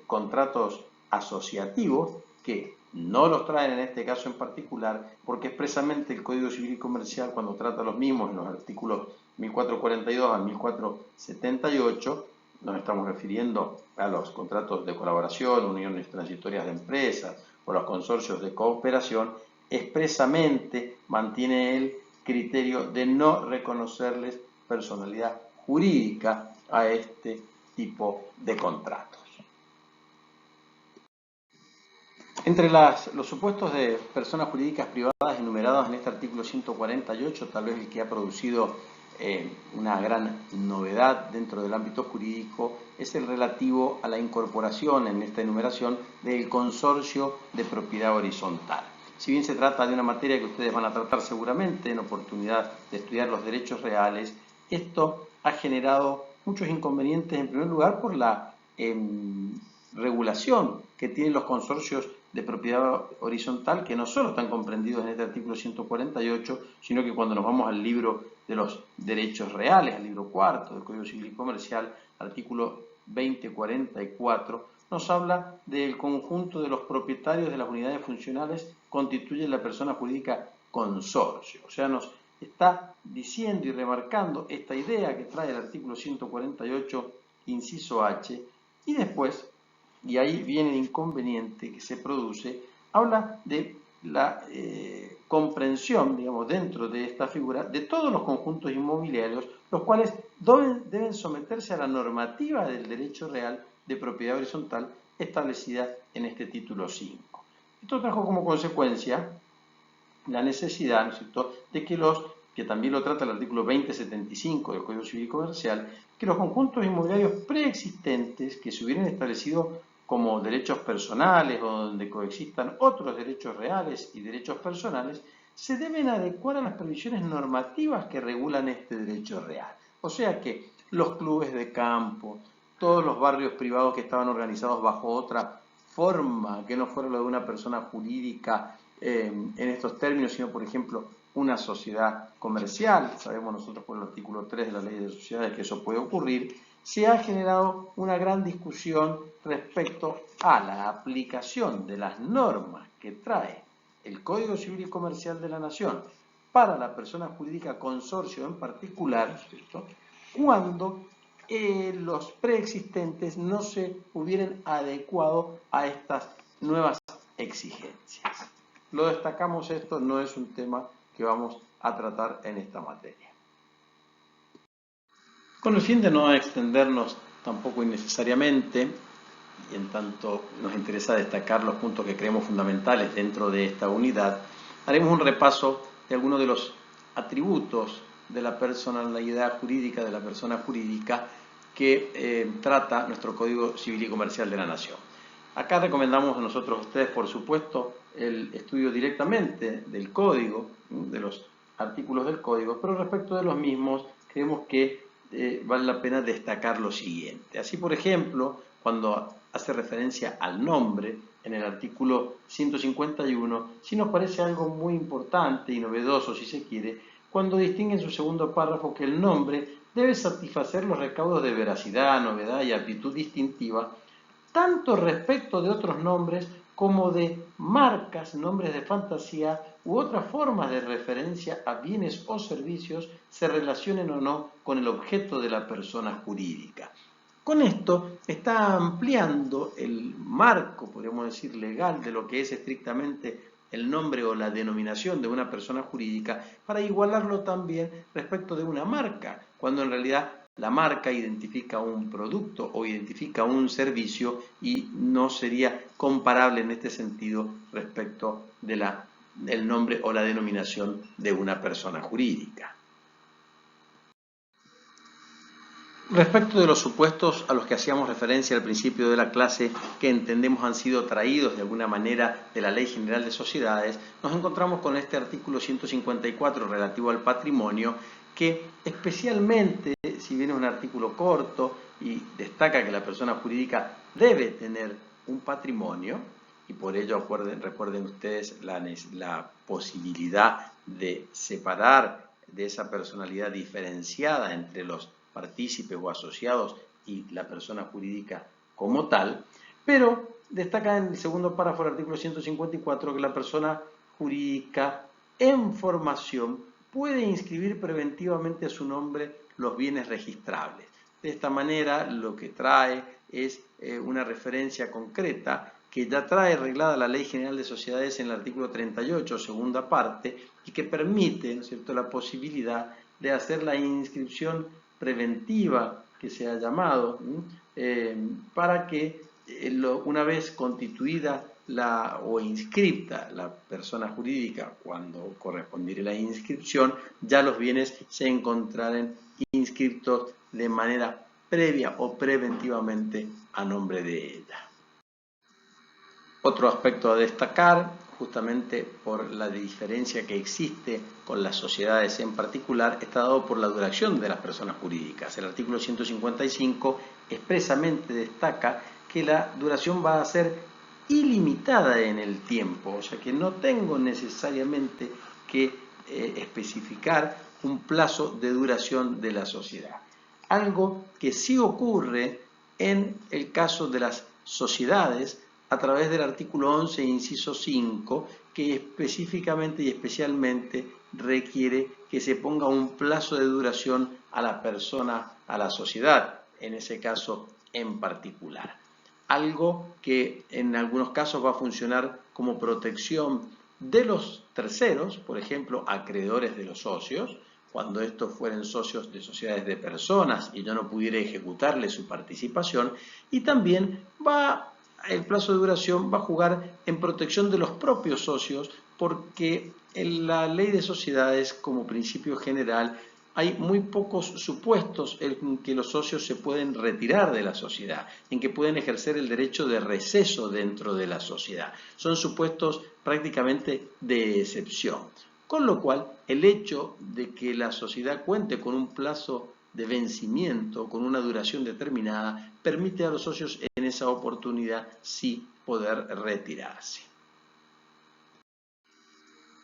contratos asociativos que no los traen en este caso en particular, porque expresamente el Código Civil y Comercial, cuando trata los mismos en los artículos 1442 a 1478, nos estamos refiriendo a los contratos de colaboración, uniones transitorias de empresas o los consorcios de cooperación, expresamente mantiene el criterio de no reconocerles personalidad jurídica a este tipo de contratos. Entre los supuestos de personas jurídicas privadas enumerados en este artículo 148, tal vez el que ha producido una gran novedad dentro del ámbito jurídico es el relativo a la incorporación en esta enumeración del consorcio de propiedad horizontal. Si bien se trata de una materia que ustedes van a tratar seguramente en oportunidad de estudiar los derechos reales, esto ha generado muchos inconvenientes, en primer lugar por la regulación que tienen los consorcios de propiedad horizontal, que no solo están comprendidos en este artículo 148, sino que cuando nos vamos al libro de los derechos reales, al libro cuarto del Código Civil y Comercial, artículo 2044, nos habla del conjunto de los propietarios de las unidades funcionales constituyen la persona jurídica consorcio. O sea, nos está diciendo y remarcando esta idea que trae el artículo 148, inciso H, y después, y ahí viene el inconveniente que se produce, habla de la comprensión, digamos, dentro de esta figura, de todos los conjuntos inmobiliarios, los cuales deben someterse a la normativa del derecho real de propiedad horizontal establecida en este título 5. Esto trajo como consecuencia la necesidad, ¿no es cierto?, de que también lo trata el artículo 2075 del Código Civil y Comercial, que los conjuntos inmobiliarios preexistentes que se hubieran establecido como derechos personales o donde coexistan otros derechos reales y derechos personales, se deben adecuar a las previsiones normativas que regulan este derecho real. O sea que los clubes de campo, todos los barrios privados que estaban organizados bajo otra forma que no fuera lo de una persona jurídica en estos términos, sino por ejemplo una sociedad comercial, sabemos nosotros por el artículo 3 de la Ley de Sociedades que eso puede ocurrir, se ha generado una gran discusión respecto a la aplicación de las normas que trae el Código Civil y Comercial de la Nación para la persona jurídica consorcio en particular, ¿cierto?, cuando los preexistentes no se hubieran adecuado a estas nuevas exigencias. Lo destacamos, esto no es un tema que vamos a tratar en esta materia. Con el fin de no extendernos tampoco innecesariamente, y en tanto nos interesa destacar los puntos que creemos fundamentales dentro de esta unidad, haremos un repaso de algunos de los atributos de la personalidad jurídica, de la persona jurídica, que trata nuestro Código Civil y Comercial de la Nación. Acá recomendamos a nosotros a ustedes, por supuesto, el estudio directamente del código, de los artículos del código, pero respecto de los mismos creemos que vale la pena destacar lo siguiente. Así, por ejemplo, cuando hace referencia al nombre en el artículo 151, sí nos parece algo muy importante y novedoso, si se quiere, cuando distingue en su segundo párrafo que el nombre debe satisfacer los recaudos de veracidad, novedad y aptitud distintiva, tanto respecto de otros nombres como de marcas, nombres de fantasía u otras formas de referencia a bienes o servicios, se relacionen o no con el objeto de la persona jurídica. Con esto está ampliando el marco, podríamos decir, legal de lo que es estrictamente el nombre o la denominación de una persona jurídica para igualarlo también respecto de una marca, cuando en realidad la marca identifica un producto o identifica un servicio y no sería comparable en este sentido respecto del nombre o la denominación de una persona jurídica. Respecto de los supuestos a los que hacíamos referencia al principio de la clase, que entendemos han sido traídos de alguna manera de la Ley General de Sociedades, nos encontramos con este artículo 154 relativo al patrimonio, que especialmente, si bien es un artículo corto y destaca que la persona jurídica debe tener un patrimonio, y por ello recuerden ustedes la posibilidad de separar de esa personalidad diferenciada entre los partícipes o asociados y la persona jurídica como tal, pero destaca en el segundo párrafo del artículo 154 que la persona jurídica en formación puede inscribir preventivamente a su nombre los bienes registrables. De esta manera lo que trae es una referencia concreta que ya trae arreglada la Ley General de Sociedades en el artículo 38, segunda parte, y que permite, ¿no es cierto?, la posibilidad de hacer la inscripción preventiva que se ha llamado, para que una vez constituida o inscripta la persona jurídica, cuando correspondiere la inscripción, ya los bienes se encontraren inscritos de manera previa o preventivamente a nombre de ella. Otro aspecto a destacar, justamente por la diferencia que existe con las sociedades en particular, está dado por la duración de las personas jurídicas. El artículo 155 expresamente destaca que la duración va a ser ilimitada en el tiempo, o sea que no tengo necesariamente que especificar un plazo de duración de la sociedad. Algo que sí ocurre en el caso de las sociedades a través del artículo 11, inciso 5, que específicamente y especialmente requiere que se ponga un plazo de duración a la persona, a la sociedad, en ese caso en particular. Algo que en algunos casos va a funcionar como protección de los terceros, por ejemplo, acreedores de los socios, cuando estos fueren socios de sociedades de personas y yo no pudiera ejecutarle su participación, y también el plazo de duración va a jugar en protección de los propios socios, porque en la ley de sociedades, como principio general, hay muy pocos supuestos en que los socios se pueden retirar de la sociedad, en que pueden ejercer el derecho de receso dentro de la sociedad. Son supuestos prácticamente de excepción. Con lo cual, el hecho de que la sociedad cuente con un plazo de vencimiento, con una duración determinada, permite a los socios en esa oportunidad sí poder retirarse.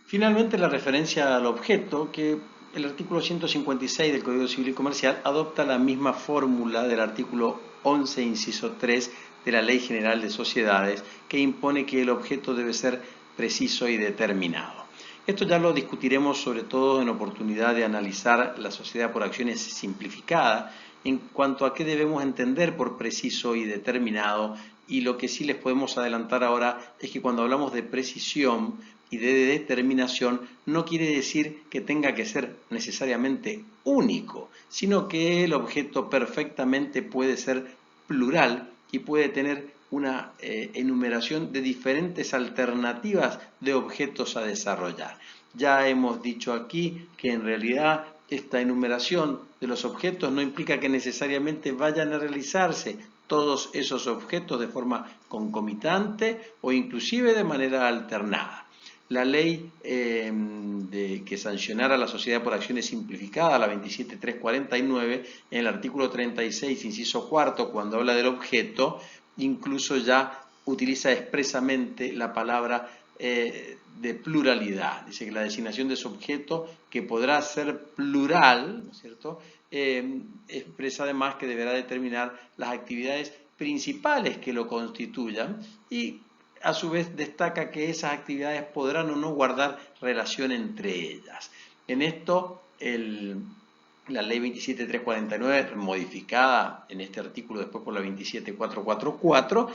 Finalmente, la referencia al objeto, que el artículo 156 del Código Civil y Comercial adopta la misma fórmula del artículo 11, inciso 3 de la Ley General de Sociedades, que impone que el objeto debe ser preciso y determinado. Esto ya lo discutiremos sobre todo en oportunidad de analizar la sociedad por acciones simplificada en cuanto a qué debemos entender por preciso y determinado, y lo que sí les podemos adelantar ahora es que cuando hablamos de precisión y de determinación no quiere decir que tenga que ser necesariamente único, sino que el objeto perfectamente puede ser plural y puede tener una enumeración de diferentes alternativas de objetos a desarrollar. Ya hemos dicho aquí que en realidad esta enumeración de los objetos no implica que necesariamente vayan a realizarse todos esos objetos de forma concomitante o inclusive de manera alternada. La ley que sancionara la sociedad por acciones simplificadas, la 27349, en el artículo 36, inciso cuarto, cuando habla del objeto, incluso ya utiliza expresamente la palabra de pluralidad. Dice que la designación de ese objeto, que podrá ser plural, ¿no es cierto?, expresa además que deberá determinar las actividades principales que lo constituyan y a su vez destaca que esas actividades podrán o no guardar relación entre ellas. En esto, la ley 27349, modificada en este artículo después por la 27444,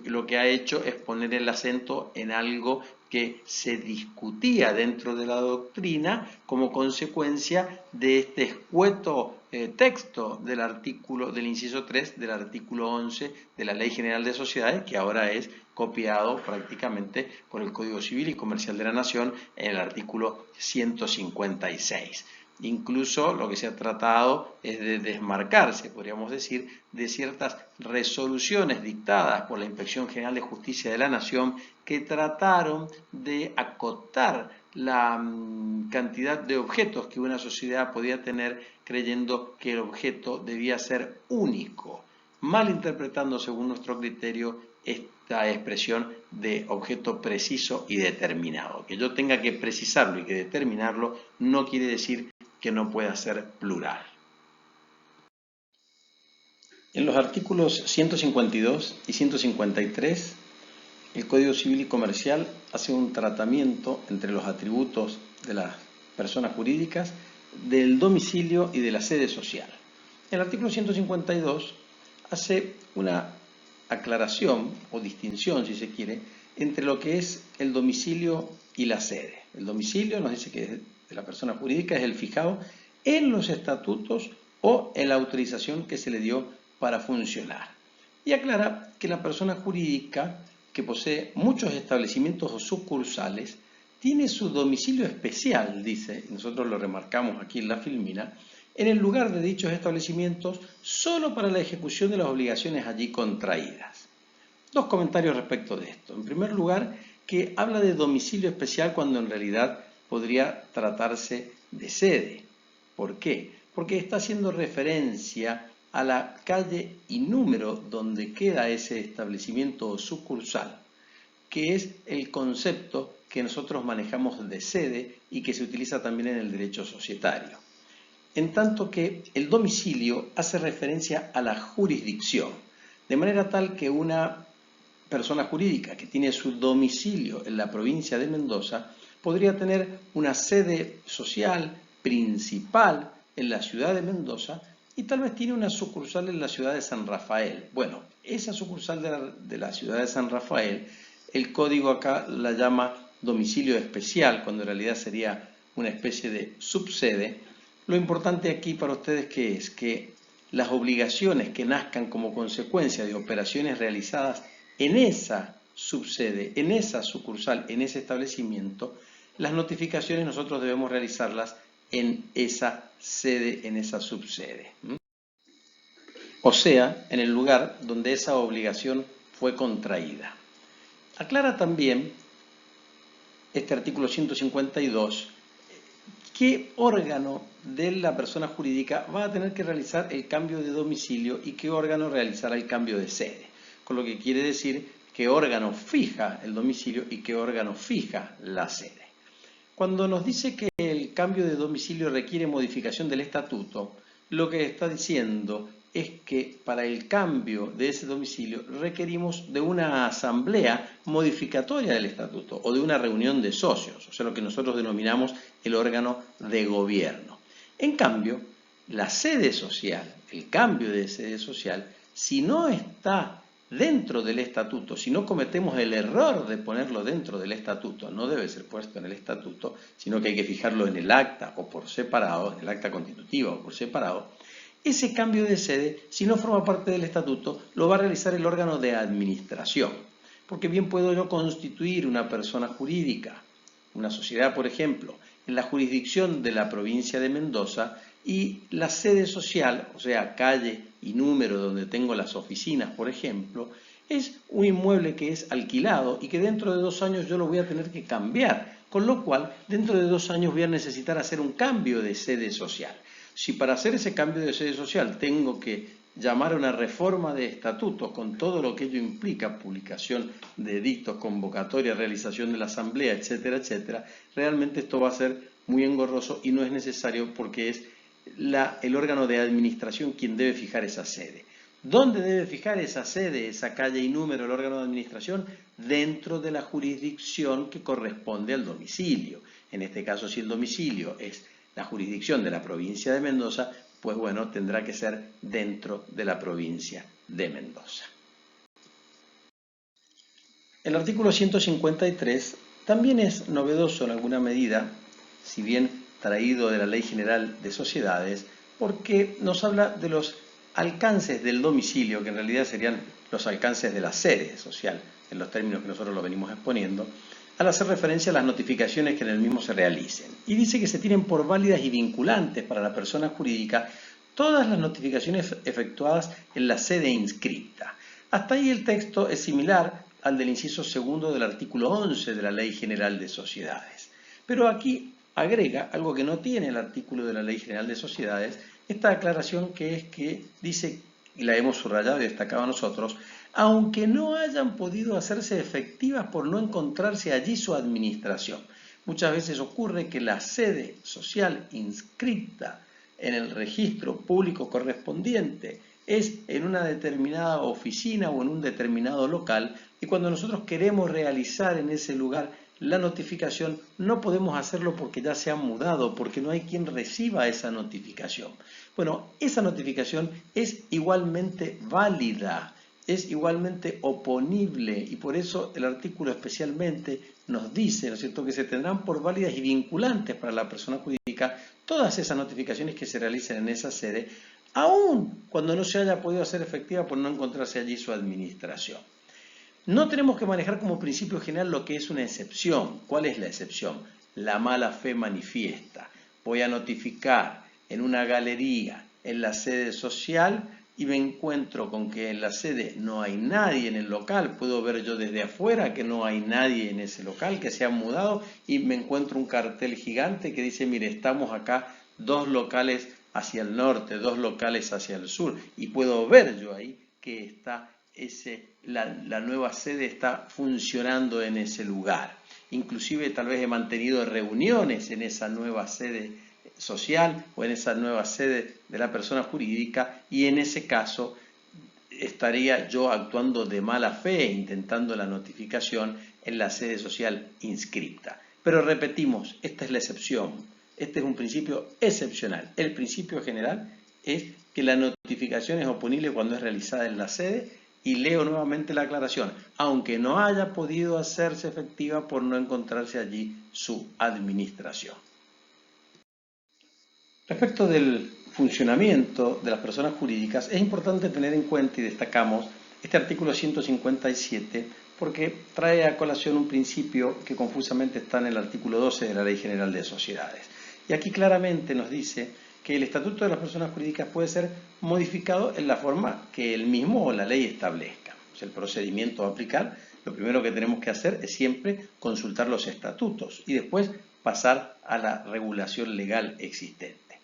lo que ha hecho es poner el acento en algo que se discutía dentro de la doctrina como consecuencia de este escueto texto del inciso 3 del artículo 11 de la Ley General de Sociedades, que ahora es copiado prácticamente por el Código Civil y Comercial de la Nación en el artículo 156. Incluso lo que se ha tratado es de desmarcarse, podríamos decir, de ciertas resoluciones dictadas por la Inspección General de Justicia de la Nación que trataron de acotar la cantidad de objetos que una sociedad podía tener, creyendo que el objeto debía ser único, malinterpretando según nuestro criterio esta expresión de objeto preciso y determinado. Que yo tenga que precisarlo y que determinarlo no quiere decir que no pueda ser plural. En los artículos 152 y 153, el Código Civil y Comercial hace un tratamiento entre los atributos de las personas jurídicas del domicilio y de la sede social. El artículo 152 hace una aclaración o distinción, si se quiere, entre lo que es el domicilio y la sede. El domicilio nos dice que de la persona jurídica es el fijado en los estatutos o en la autorización que se le dio para funcionar. Y aclara que la persona jurídica que posee muchos establecimientos o sucursales tiene su domicilio especial, dice, nosotros lo remarcamos aquí en la filmina, en el lugar de dichos establecimientos solo para la ejecución de las obligaciones allí contraídas. Dos comentarios respecto de esto. En primer lugar, que habla de domicilio especial cuando en realidad podría tratarse de sede. ¿Por qué? Porque está haciendo referencia a la calle y número donde queda ese establecimiento o sucursal, que es el concepto que nosotros manejamos de sede y que se utiliza también en el derecho societario. En tanto que el domicilio hace referencia a la jurisdicción, de manera tal que una persona jurídica que tiene su domicilio en la provincia de Mendoza podría tener una sede social principal en la ciudad de Mendoza y tal vez tiene una sucursal en la ciudad de San Rafael. Bueno, esa sucursal de la ciudad de San Rafael, el código acá la llama domicilio especial, cuando en realidad sería una especie de subsede. Lo importante aquí para ustedes que es que las obligaciones que nazcan como consecuencia de operaciones realizadas en esa subsede, en esa sucursal, en ese establecimiento, las notificaciones nosotros debemos realizarlas en esa sede, en esa subsede. O sea, en el lugar donde esa obligación fue contraída. Aclara también este artículo 152 qué órgano de la persona jurídica va a tener que realizar el cambio de domicilio y qué órgano realizará el cambio de sede. Con lo que quiere decir qué órgano fija el domicilio y qué órgano fija la sede. Cuando nos dice que el cambio de domicilio requiere modificación del estatuto, lo que está diciendo es que para el cambio de ese domicilio requerimos de una asamblea modificatoria del estatuto o de una reunión de socios, o sea, lo que nosotros denominamos el órgano de gobierno. En cambio, la sede social, el cambio de sede social, si no está dentro del estatuto, si no cometemos el error de ponerlo dentro del estatuto, no debe ser puesto en el estatuto, sino que hay que fijarlo en el acta o por separado, en el acta constitutiva o por separado, Ese cambio de sede, si no forma parte del estatuto, lo va a realizar el órgano de administración. Porque bien puedo yo constituir una persona jurídica, una sociedad, por ejemplo, en la jurisdicción de la provincia de Mendoza y la sede social, o sea, calle y número donde tengo las oficinas, por ejemplo, es un inmueble que es alquilado y que dentro de 2 años yo lo voy a tener que cambiar, con lo cual dentro de 2 años voy a necesitar hacer un cambio de sede social. Si para hacer ese cambio de sede social tengo que llamar a una reforma de estatutos con todo lo que ello implica, publicación de edictos, convocatoria, realización de la asamblea, etcétera, etcétera, realmente esto va a ser muy engorroso y no es necesario porque es el órgano de administración quien debe fijar esa sede. ¿Dónde debe fijar esa sede, esa calle y número el órgano de administración? Dentro de la jurisdicción que corresponde al domicilio. En este caso, si el domicilio es la jurisdicción de la provincia de Mendoza, pues bueno, tendrá que ser dentro de la provincia de Mendoza. El artículo 153 también es novedoso en alguna medida, si bien traído de la Ley General de Sociedades, porque nos habla de los alcances del domicilio, que en realidad serían los alcances de la sede social, en los términos que nosotros lo venimos exponiendo, al hacer referencia a las notificaciones que en el mismo se realicen. Y dice que se tienen por válidas y vinculantes para la persona jurídica todas las notificaciones efectuadas en la sede inscripta. Hasta ahí el texto es similar al del inciso segundo del artículo 11 de la Ley General de Sociedades. Pero aquí agrega algo que no tiene el artículo de la Ley General de Sociedades, esta aclaración que es que dice, y la hemos subrayado y destacado nosotros, aunque no hayan podido hacerse efectivas por no encontrarse allí su administración. Muchas veces ocurre que la sede social inscrita en el registro público correspondiente es en una determinada oficina o en un determinado local y cuando nosotros queremos realizar en ese lugar la notificación no podemos hacerlo porque ya se ha mudado, porque no hay quien reciba esa notificación. Bueno, esa notificación es igualmente válida, es igualmente oponible y por eso el artículo especialmente nos dice, ¿no es cierto?, que se tendrán por válidas y vinculantes para la persona jurídica todas esas notificaciones que se realicen en esa sede, aun cuando no se haya podido hacer efectiva por no encontrarse allí su administración. No tenemos que manejar como principio general lo que es una excepción. ¿Cuál es la excepción? La mala fe manifiesta. Voy a notificar en una galería en la sede social y me encuentro con que en la sede no hay nadie en el local. Puedo ver yo desde afuera que no hay nadie en ese local, que se han mudado y me encuentro un cartel gigante que dice, mire, estamos acá 2 locales hacia el norte, 2 locales hacia el sur y puedo ver yo ahí que está la nueva sede está funcionando en ese lugar. Inclusive tal vez he mantenido reuniones en esa nueva sede social o en esa nueva sede de la persona jurídica y en ese caso estaría yo actuando de mala fe intentando la notificación en la sede social inscripta. Pero repetimos, esta es la excepción. Este es un principio excepcional. El principio general es que la notificación es oponible cuando es realizada en la sede. Y leo nuevamente la aclaración, aunque no haya podido hacerse efectiva por no encontrarse allí su administración. Respecto del funcionamiento de las personas jurídicas, es importante tener en cuenta y destacamos este artículo 157 porque trae a colación un principio que confusamente está en el artículo 12 de la Ley General de Sociedades. Y aquí claramente nos dice que el Estatuto de las Personas Jurídicas puede ser modificado en la forma que el mismo o la ley establezca. O sea, el procedimiento a aplicar, lo primero que tenemos que hacer es siempre consultar los estatutos y después pasar a la regulación legal existente.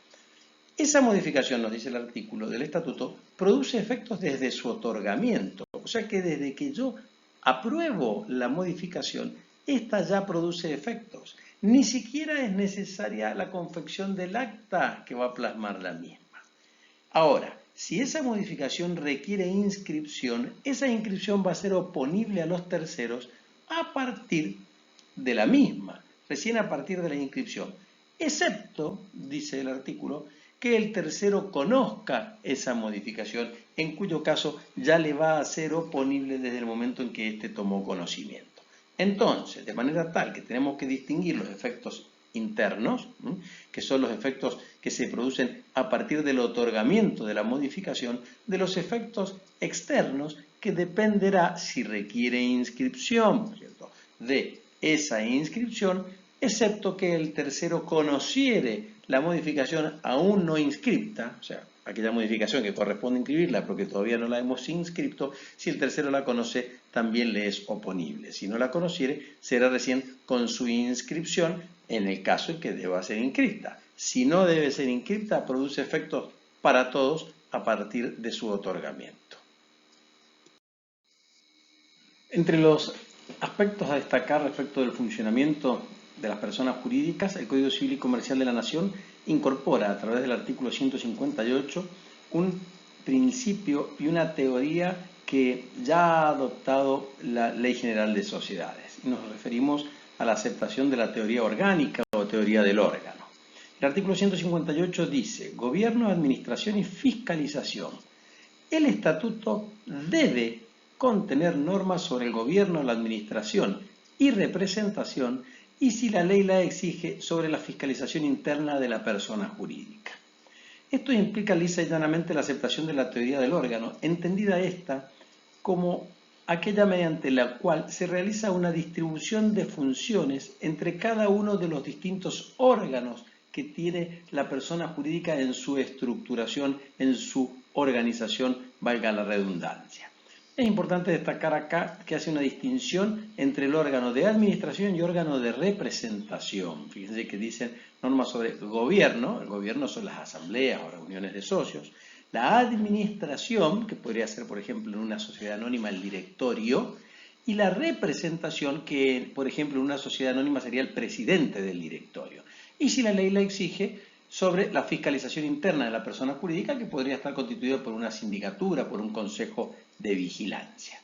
Esa modificación, nos dice el artículo del Estatuto, produce efectos desde su otorgamiento. O sea que desde que yo apruebo la modificación, esta ya produce efectos. Ni siquiera es necesaria la confección del acta que va a plasmar la misma. Ahora, si esa modificación requiere inscripción, esa inscripción va a ser oponible a los terceros a partir de la misma, recién a partir de la inscripción, excepto, dice el artículo, que el tercero conozca esa modificación, en cuyo caso ya le va a ser oponible desde el momento en que éste tomó conocimiento. Entonces, de manera tal que tenemos que distinguir los efectos internos, que son los efectos que se producen a partir del otorgamiento de la modificación, de los efectos externos, que dependerá si requiere inscripción, ¿por cierto?, de esa inscripción, excepto que el tercero conociere la modificación aún no inscripta, o sea, aquella modificación que corresponde inscribirla porque todavía no la hemos inscripto. Si el tercero la conoce, también le es oponible. Si no la conociere, será recién con su inscripción en el caso en que deba ser inscripta. Si no debe ser inscripta, produce efectos para todos a partir de su otorgamiento. Entre los aspectos a destacar respecto del funcionamiento de las personas jurídicas, el Código Civil y Comercial de la Nación incorpora a través del artículo 158 un principio y una teoría que ya ha adoptado la Ley General de Sociedades. Y nos referimos a la aceptación de la teoría orgánica o teoría del órgano. El artículo 158 dice: gobierno, administración y fiscalización. El estatuto debe contener normas sobre el gobierno, la administración y representación, y si la ley la exige, sobre la fiscalización interna de la persona jurídica. Esto implica lisa y llanamente la aceptación de la teoría del órgano, entendida esta como aquella mediante la cual se realiza una distribución de funciones entre cada uno de los distintos órganos que tiene la persona jurídica en su estructuración, en su organización, valga la redundancia. Es importante destacar acá que hace una distinción entre el órgano de administración y órgano de representación. Fíjense que dicen normas sobre el gobierno son las asambleas o reuniones de socios. La administración, que podría ser, por ejemplo, en una sociedad anónima el directorio, y la representación, que, por ejemplo, en una sociedad anónima sería el presidente del directorio. Y si la ley la exige, sobre la fiscalización interna de la persona jurídica, que podría estar constituida por una sindicatura, por un consejo de vigilancia.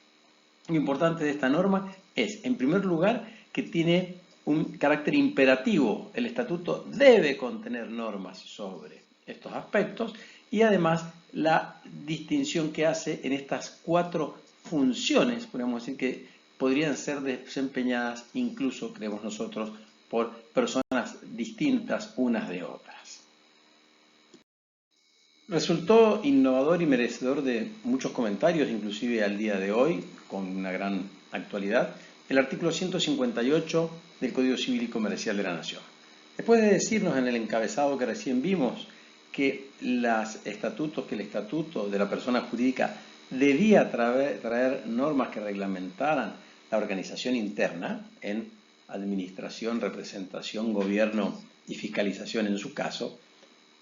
Lo importante de esta norma es, en primer lugar, que tiene un carácter imperativo. El estatuto debe contener normas sobre estos aspectos y además la distinción que hace en estas 4 funciones, podríamos decir que podrían ser desempeñadas incluso, creemos nosotros, por personas distintas unas de otras. Resultó innovador y merecedor de muchos comentarios, inclusive al día de hoy, con una gran actualidad, el artículo 158 del Código Civil y Comercial de la Nación. Después de decirnos en el encabezado que recién vimos que el estatuto de la persona jurídica debía traer normas que reglamentaran la organización interna en administración, representación, gobierno y fiscalización en su caso,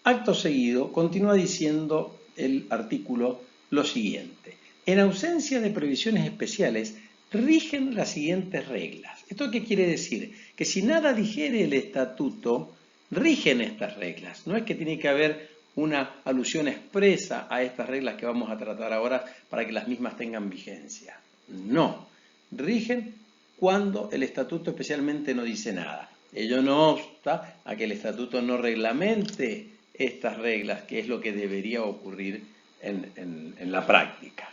acto seguido continúa diciendo el artículo lo siguiente: en ausencia de previsiones especiales rigen las siguientes reglas. ¿Esto qué quiere decir? Que si nada dijere el estatuto, rigen estas reglas. No es que tiene que haber una alusión expresa a estas reglas que vamos a tratar ahora para que las mismas tengan vigencia. No, rigen cuando el estatuto especialmente no dice nada. Ello no obsta a que el estatuto no reglamente estas reglas, que es lo que debería ocurrir en la práctica.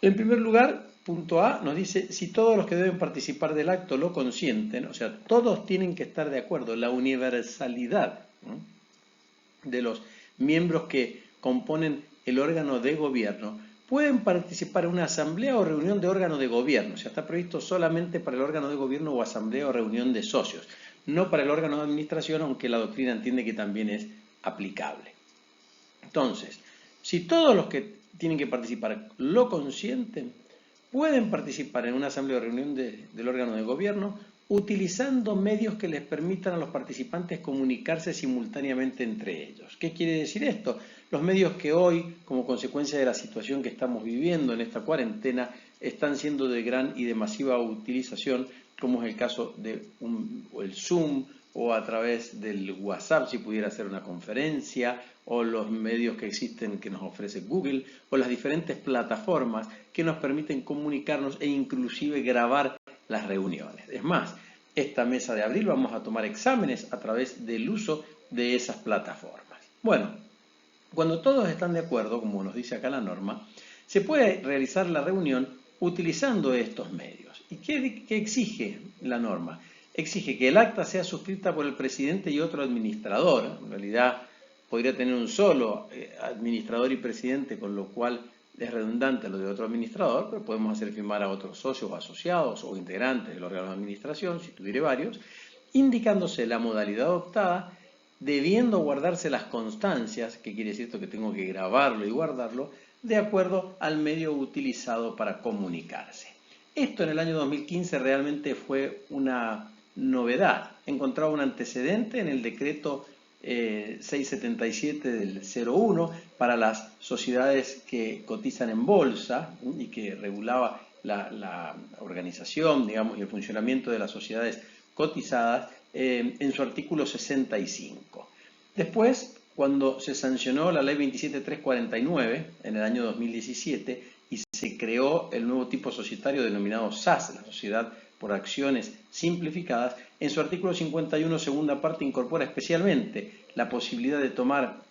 En primer lugar, punto A nos dice: si todos los que deben participar del acto lo consienten, o sea, todos tienen que estar de acuerdo, la universalidad de los miembros que componen el órgano de gobierno, pueden participar en una asamblea o reunión de órgano de gobierno. O sea, está previsto solamente para el órgano de gobierno o asamblea o reunión de socios, no para el órgano de administración, aunque la doctrina entiende que también es aplicable. Entonces, si todos los que tienen que participar lo consienten, pueden participar en una asamblea o reunión del órgano de gobierno utilizando medios que les permitan a los participantes comunicarse simultáneamente entre ellos. ¿Qué quiere decir esto? Los medios que hoy, como consecuencia de la situación que estamos viviendo en esta cuarentena, están siendo de gran y de masiva utilización, como es el caso de el Zoom, o a través del WhatsApp, si pudiera hacer una conferencia, o los medios que existen que nos ofrece Google, o las diferentes plataformas que nos permiten comunicarnos e inclusive grabar las reuniones. Es más, esta mesa de abril vamos a tomar exámenes a través del uso de esas plataformas. Bueno, cuando todos están de acuerdo, como nos dice acá la norma, se puede realizar la reunión utilizando estos medios. ¿Y qué exige la norma? exige que el acta sea suscrita por el presidente y otro administrador. En realidad podría tener un solo administrador y presidente, con lo cual es redundante lo de otro administrador, pero podemos hacer firmar a otros socios o asociados o integrantes del órgano de administración, si tuviera varios, indicándose la modalidad adoptada, debiendo guardarse las constancias, que quiere decir esto, que tengo que grabarlo y guardarlo, de acuerdo al medio utilizado para comunicarse. Esto en el año 2015 realmente fue una novedad. Encontraba un antecedente en el decreto 677 del 01 para las sociedades que cotizan en bolsa y que regulaba la organización, digamos, y el funcionamiento de las sociedades cotizadas en su artículo 65. Después, cuando se sancionó la ley 27349 en el año 2017 y se creó el nuevo tipo societario denominado SAS, la Sociedad por Acciones Simplificadas, en su artículo 51, segunda parte, incorpora especialmente la posibilidad de tomar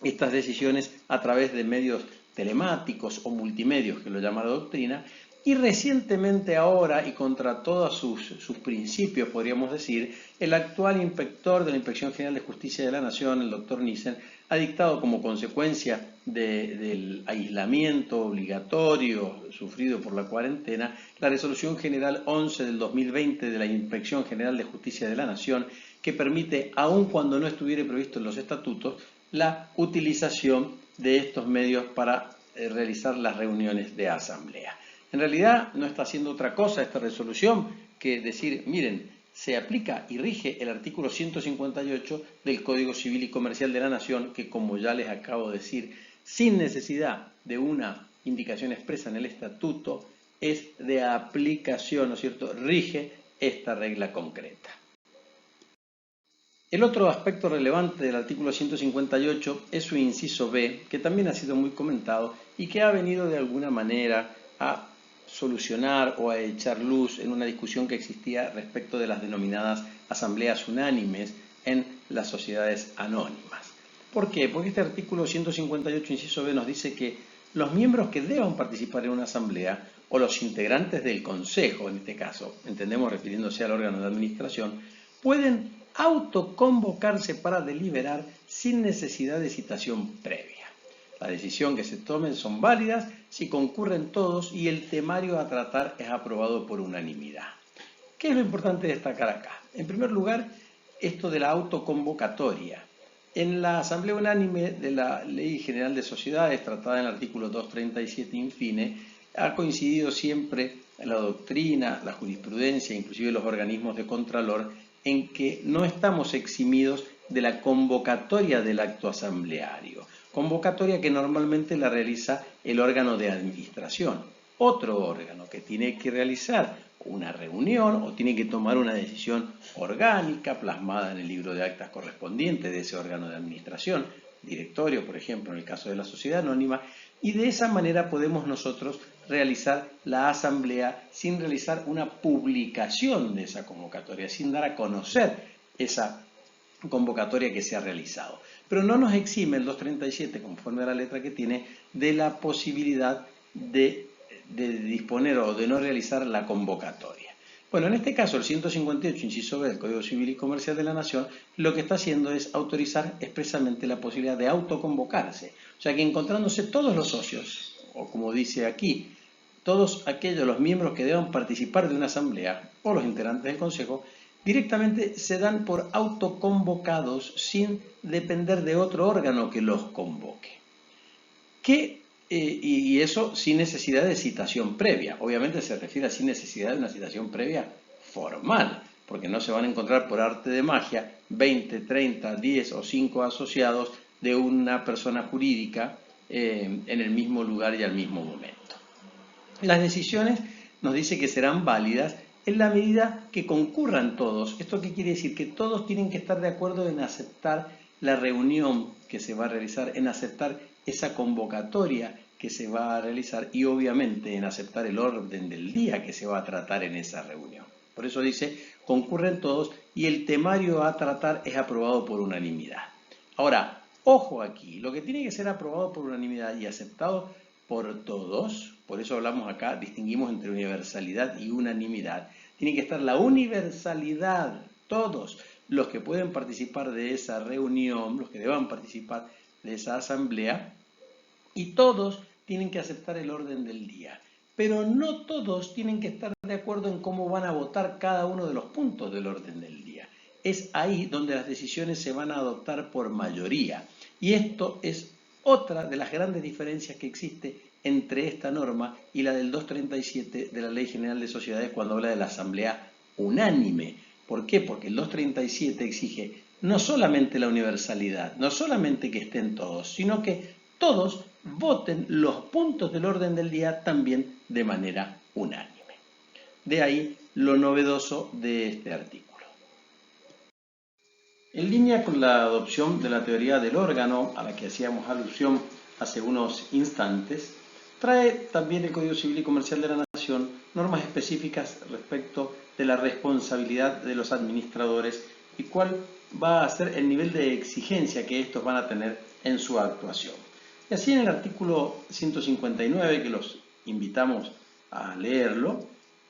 estas decisiones a través de medios telemáticos o multimedios, que lo llama la doctrina, y recientemente ahora, y contra todos sus principios, podríamos decir, el actual inspector de la Inspección General de Justicia de la Nación, el doctor Nissen, ha dictado como consecuencia del aislamiento obligatorio sufrido por la cuarentena, la Resolución General 11 del 2020 de la Inspección General de Justicia de la Nación, que permite, aun cuando no estuviera previsto en los estatutos, la utilización de estos medios para realizar las reuniones de asamblea. En realidad no está haciendo otra cosa esta resolución que decir, miren, se aplica y rige el artículo 158 del Código Civil y Comercial de la Nación, que, como ya les acabo de decir, sin necesidad de una indicación expresa en el estatuto, es de aplicación, ¿no es cierto?, rige esta regla concreta. El otro aspecto relevante del artículo 158 es su inciso B, que también ha sido muy comentado y que ha venido de alguna manera a solucionar o a echar luz en una discusión que existía respecto de las denominadas asambleas unánimes en las sociedades anónimas. ¿Por qué? Porque este artículo 158, inciso B, nos dice que los miembros que deban participar en una asamblea, o los integrantes del consejo, en este caso, entendemos refiriéndose al órgano de administración, pueden autoconvocarse para deliberar sin necesidad de citación previa. La decisión que se tomen son válidas si concurren todos y el temario a tratar es aprobado por unanimidad. ¿Qué es lo importante de destacar acá? En primer lugar, esto de la autoconvocatoria. En la Asamblea Unánime de la Ley General de Sociedades, tratada en el artículo 237 infine, ha coincidido siempre la doctrina, la jurisprudencia, inclusive los organismos de contralor, en que no estamos eximidos de la convocatoria del acto asambleario. Convocatoria que normalmente la realiza el órgano de administración. Otro órgano que tiene que realizar una reunión o tiene que tomar una decisión orgánica plasmada en el libro de actas correspondiente de ese órgano de administración, directorio, por ejemplo, en el caso de la sociedad anónima, y de esa manera podemos nosotros realizar la asamblea sin realizar una publicación de esa convocatoria, sin dar a conocer esa convocatoria que se ha realizado. Pero no nos exime el 237, conforme a la letra que tiene, de la posibilidad de disponer o de no realizar la convocatoria. Bueno, en este caso el 158, inciso B del Código Civil y Comercial de la Nación, lo que está haciendo es autorizar expresamente la posibilidad de autoconvocarse. O sea que encontrándose todos los socios, o como dice aquí, todos aquellos, los miembros que deban participar de una asamblea, o los integrantes del consejo, directamente se dan por autoconvocados sin depender de otro órgano que los convoque. Y eso sin necesidad de citación previa. Obviamente se refiere a sin necesidad de una citación previa formal, porque no se van a encontrar por arte de magia 20, 30, 10 o 5 asociados de una persona jurídica en el mismo lugar y al mismo momento. Las decisiones nos dice que serán válidas en la medida que concurran todos. ¿Esto qué quiere decir? Que todos tienen que estar de acuerdo en aceptar la reunión que se va a realizar, en aceptar esa convocatoria que se va a realizar y obviamente en aceptar el orden del día que se va a tratar en esa reunión. Por eso dice, concurren todos y el temario a tratar es aprobado por unanimidad. Ahora, ojo aquí, lo que tiene que ser aprobado por unanimidad y aceptado por todos, por eso hablamos acá, distinguimos entre universalidad y unanimidad, tiene que estar la universalidad, todos los que pueden participar de esa reunión, los que deban participar de esa asamblea, y todos tienen que aceptar el orden del día. Pero no todos tienen que estar de acuerdo en cómo van a votar cada uno de los puntos del orden del día. Es ahí donde las decisiones se van a adoptar por mayoría. Y esto es otra de las grandes diferencias que existe entre esta norma y la del 237 de la Ley General de Sociedades cuando habla de la asamblea unánime. ¿Por qué? Porque el 237 exige no solamente la universalidad, no solamente que estén todos, sino que todos voten los puntos del orden del día también de manera unánime. De ahí lo novedoso de este artículo. En línea con la adopción de la teoría del órgano, a la que hacíamos alusión hace unos instantes, trae también el Código Civil y Comercial de la Nación normas específicas respecto de la responsabilidad de los administradores y cuál va a ser el nivel de exigencia que estos van a tener en su actuación. Y así en el artículo 159, que los invitamos a leerlo,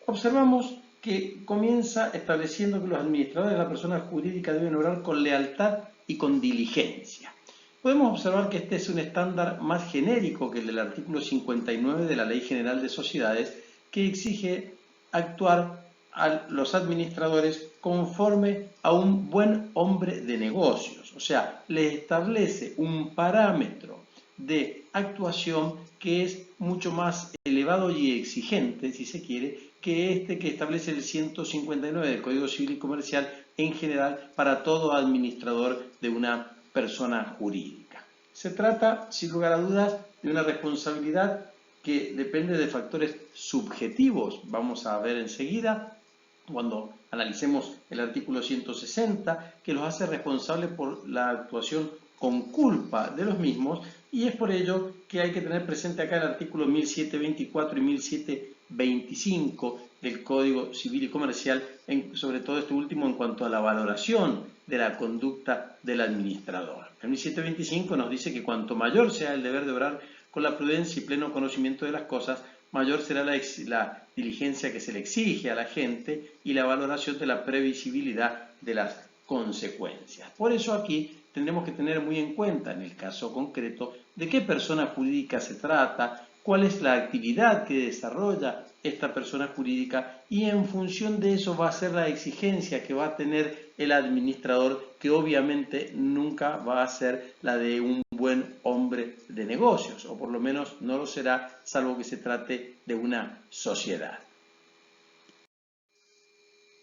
observamos que comienza estableciendo que los administradores de la persona jurídica deben obrar con lealtad y con diligencia. Podemos observar que este es un estándar más genérico que el del artículo 59 de la Ley General de Sociedades, que exige actuar a los administradores conforme a un buen hombre de negocios. O sea, le establece un parámetro de actuación que es mucho más elevado y exigente, si se quiere, que este que establece el 159 del Código Civil y Comercial en general para todo administrador de una persona jurídica. Se trata, sin lugar a dudas, de una responsabilidad que depende de factores subjetivos. Vamos a ver enseguida, cuando analicemos el artículo 160, que los hace responsables por la actuación con culpa de los mismos, y es por ello que hay que tener presente acá el artículo 1724 y 1725 del Código Civil y Comercial, sobre todo este último en cuanto a la valoración de la conducta del administrador. El 1725 nos dice que cuanto mayor sea el deber de obrar con la prudencia y pleno conocimiento de las cosas, mayor será la diligencia que se le exige a la gente y la valoración de la previsibilidad de las consecuencias. Por eso aquí tendremos que tener muy en cuenta, en el caso concreto, de qué persona jurídica se trata, cuál es la actividad que desarrolla esta persona jurídica, y en función de eso va a ser la exigencia que va a tener el administrador, que obviamente nunca va a ser la de un buen hombre de negocios, o por lo menos no lo será, salvo que se trate de una sociedad.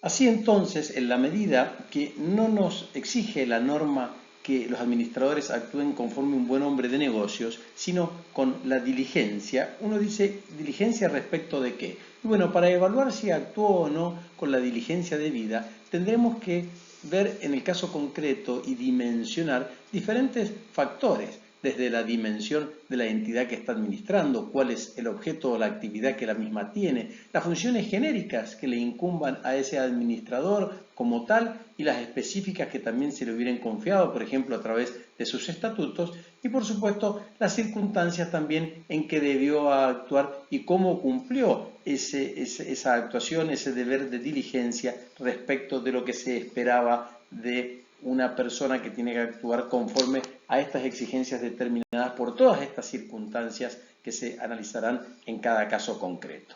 Así entonces, en la medida que no nos exige la norma que los administradores actúen conforme un buen hombre de negocios, sino con la diligencia, uno dice, ¿diligencia respecto de qué? Y bueno, para evaluar si actuó o no con la diligencia debida, tendremos que ver en el caso concreto y dimensionar diferentes factores, desde la dimensión de la entidad que está administrando, cuál es el objeto o la actividad que la misma tiene, las funciones genéricas que le incumban a ese administrador como tal y las específicas que también se le hubieran confiado, por ejemplo, a través de sus estatutos, y por supuesto las circunstancias también en que debió actuar y cómo cumplió esa actuación, ese deber de diligencia respecto de lo que se esperaba de una persona que tiene que actuar conforme a estas exigencias determinadas por todas estas circunstancias que se analizarán en cada caso concreto.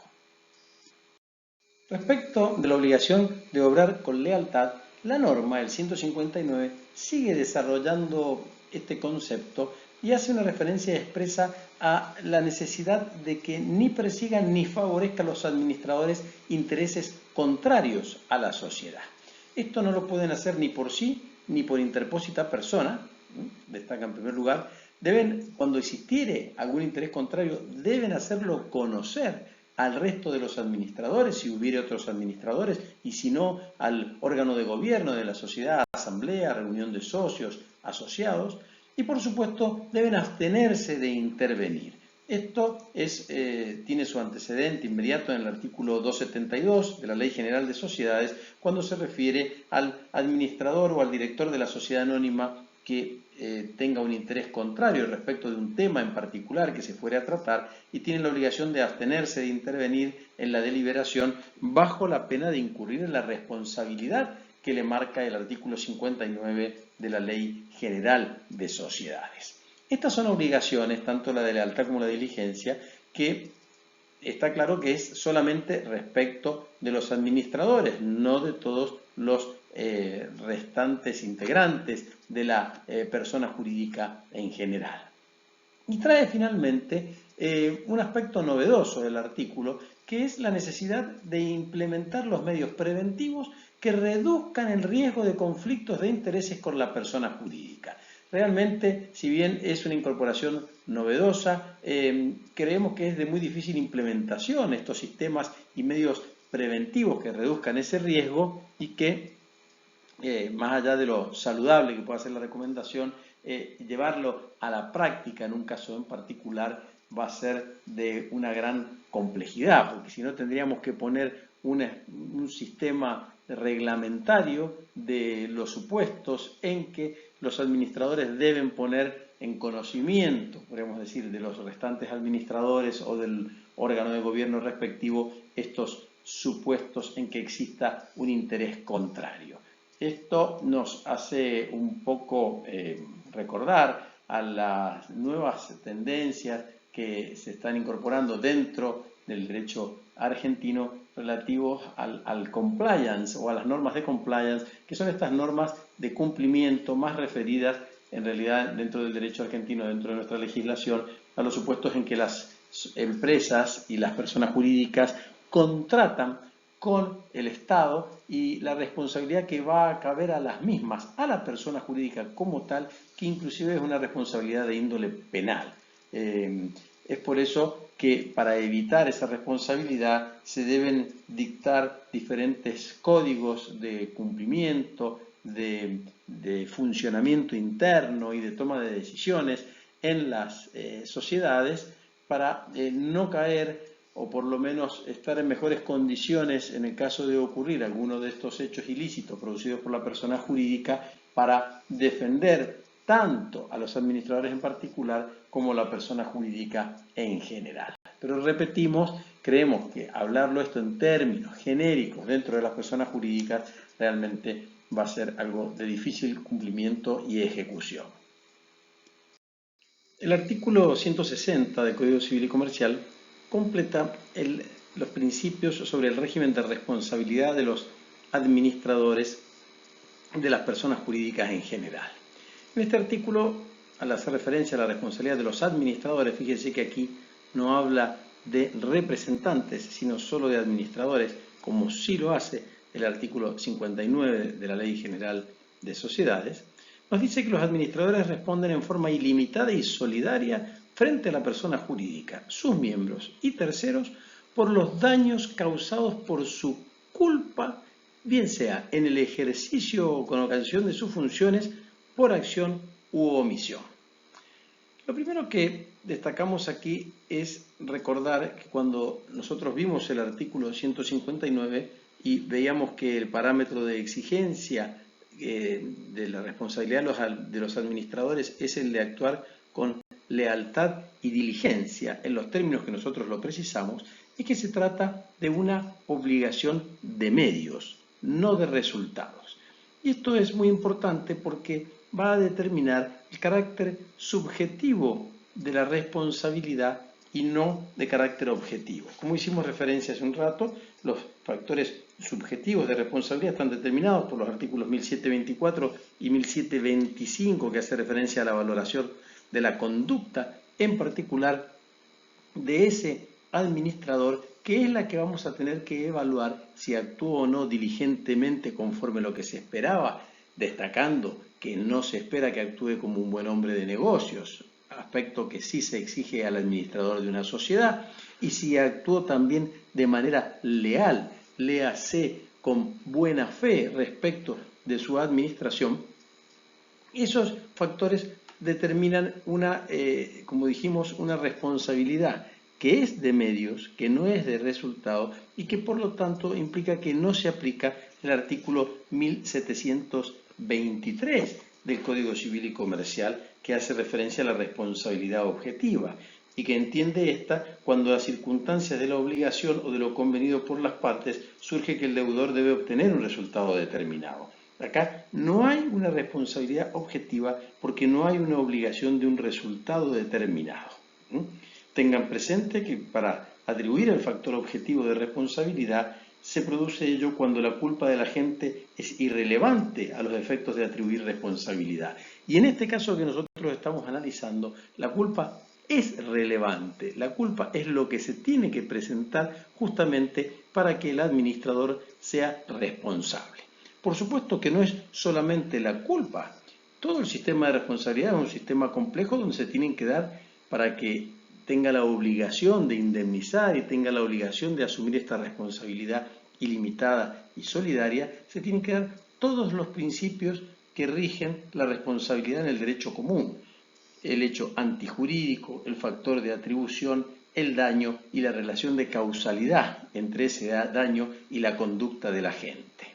Respecto de la obligación de obrar con lealtad, la norma, el 159, sigue desarrollando este concepto y hace una referencia expresa a la necesidad de que ni persigan ni favorezcan los administradores intereses contrarios a la sociedad. Esto no lo pueden hacer ni por sí ni por interpósita persona, destaca en primer lugar, cuando existiere algún interés contrario, deben hacerlo conocer al resto de los administradores, si hubiere otros administradores, y si no, al órgano de gobierno de la sociedad, asamblea, reunión de socios, asociados, y por supuesto deben abstenerse de intervenir. Esto tiene su antecedente inmediato en el artículo 272 de la Ley General de Sociedades, cuando se refiere al administrador o al director de la sociedad anónima que tenga un interés contrario respecto de un tema en particular que se fuere a tratar y tiene la obligación de abstenerse de intervenir en la deliberación bajo la pena de incurrir en la responsabilidad que le marca el artículo 59 de la Ley General de Sociedades. Estas son obligaciones, tanto la de lealtad como la de diligencia, que está claro que es solamente respecto de los administradores, no de todos los restantes integrantes de la persona jurídica en general. Y trae finalmente un aspecto novedoso del artículo, que es la necesidad de implementar los medios preventivos que reduzcan el riesgo de conflictos de intereses con la persona jurídica. Realmente, si bien es una incorporación novedosa, creemos que es de muy difícil implementación estos sistemas y medios preventivos que reduzcan ese riesgo y que, más allá de lo saludable que pueda ser la recomendación, llevarlo a la práctica en un caso en particular va a ser de una gran complejidad, porque si no tendríamos que poner un sistema reglamentario de los supuestos en que los administradores deben poner en conocimiento, podríamos decir, de los restantes administradores o del órgano de gobierno respectivo estos supuestos en que exista un interés contrario. Esto nos hace un poco recordar a las nuevas tendencias que se están incorporando dentro del derecho argentino relativos al compliance o a las normas de compliance, que son estas normas de cumplimiento más referidas en realidad dentro del derecho argentino, dentro de nuestra legislación, a los supuestos en que las empresas y las personas jurídicas contratan con el Estado y la responsabilidad que va a caber a las mismas, a la persona jurídica como tal, que inclusive es una responsabilidad de índole penal. Es por eso que para evitar esa responsabilidad se deben dictar diferentes códigos de cumplimiento, de funcionamiento interno y de toma de decisiones en las sociedades para no caer o por lo menos estar en mejores condiciones en el caso de ocurrir alguno de estos hechos ilícitos producidos por la persona jurídica para defender tanto a los administradores en particular como a la persona jurídica en general. Pero repetimos, creemos que hablarlo esto en términos genéricos dentro de las personas jurídicas realmente va a ser algo de difícil cumplimiento y ejecución. El artículo 160 del Código Civil y Comercial completa los principios sobre el régimen de responsabilidad de los administradores de las personas jurídicas en general. En este artículo, al hacer referencia a la responsabilidad de los administradores, fíjense que aquí no habla de representantes, sino solo de administradores, como sí lo hace el artículo 59 de la Ley General de Sociedades. Nos dice que los administradores responden en forma ilimitada y solidaria frente a la persona jurídica, sus miembros y terceros por los daños causados por su culpa, bien sea en el ejercicio o con ocasión de sus funciones, por acción u omisión. Lo primero que destacamos aquí es recordar que cuando nosotros vimos el artículo 159 y veíamos que el parámetro de exigencia de la responsabilidad de los administradores es el de actuar con lealtad y diligencia en los términos que nosotros lo precisamos, es que se trata de una obligación de medios, no de resultados. Y esto es muy importante porque va a determinar el carácter subjetivo de la responsabilidad y no de carácter objetivo. Como hicimos referencia hace un rato, los factores subjetivos de responsabilidad están determinados por los artículos 1724 y 1725, que hace referencia a la valoración de la conducta, en particular de ese administrador, que es la que vamos a tener que evaluar si actuó o no diligentemente conforme a lo que se esperaba, destacando que no se espera que actúe como un buen hombre de negocios, aspecto que sí se exige al administrador de una sociedad, y si actuó también de manera leal, léase con buena fe respecto de su administración. Esos factores determinan como dijimos, una responsabilidad que es de medios, que no es de resultado y que por lo tanto implica que no se aplica el artículo 1723 del Código Civil y Comercial que hace referencia a la responsabilidad objetiva y que entiende esta cuando las circunstancias de la obligación o de lo convenido por las partes surge que el deudor debe obtener un resultado determinado. Acá no hay una responsabilidad objetiva porque no hay una obligación de un resultado determinado. Tengan presente que para atribuir el factor objetivo de responsabilidad se produce ello cuando la culpa de la gente es irrelevante a los efectos de atribuir responsabilidad. Y en este caso que nosotros estamos analizando, la culpa es relevante. La culpa es lo que se tiene que presentar justamente para que el administrador sea responsable. Por supuesto que no es solamente la culpa. Todo el sistema de responsabilidad es un sistema complejo donde se tienen que dar para que tenga la obligación de indemnizar y tenga la obligación de asumir esta responsabilidad ilimitada y solidaria, se tienen que dar todos los principios que rigen la responsabilidad en el derecho común. El hecho antijurídico, el factor de atribución, el daño y la relación de causalidad entre ese daño y la conducta de la gente.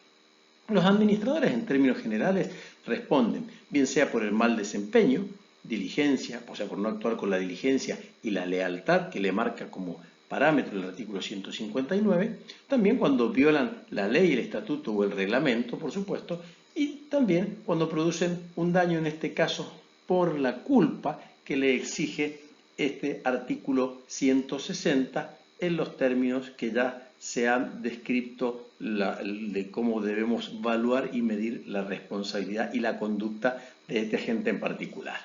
Los administradores, en términos generales, responden, bien sea por el mal desempeño, diligencia, o sea, por no actuar con la diligencia y la lealtad que le marca como parámetro el artículo 159, también cuando violan la ley, el estatuto o el reglamento, por supuesto, y también cuando producen un daño, en este caso, por la culpa que le exige este artículo 160 en los términos que ya se han descrito de cómo debemos evaluar y medir la responsabilidad y la conducta de este agente en particular.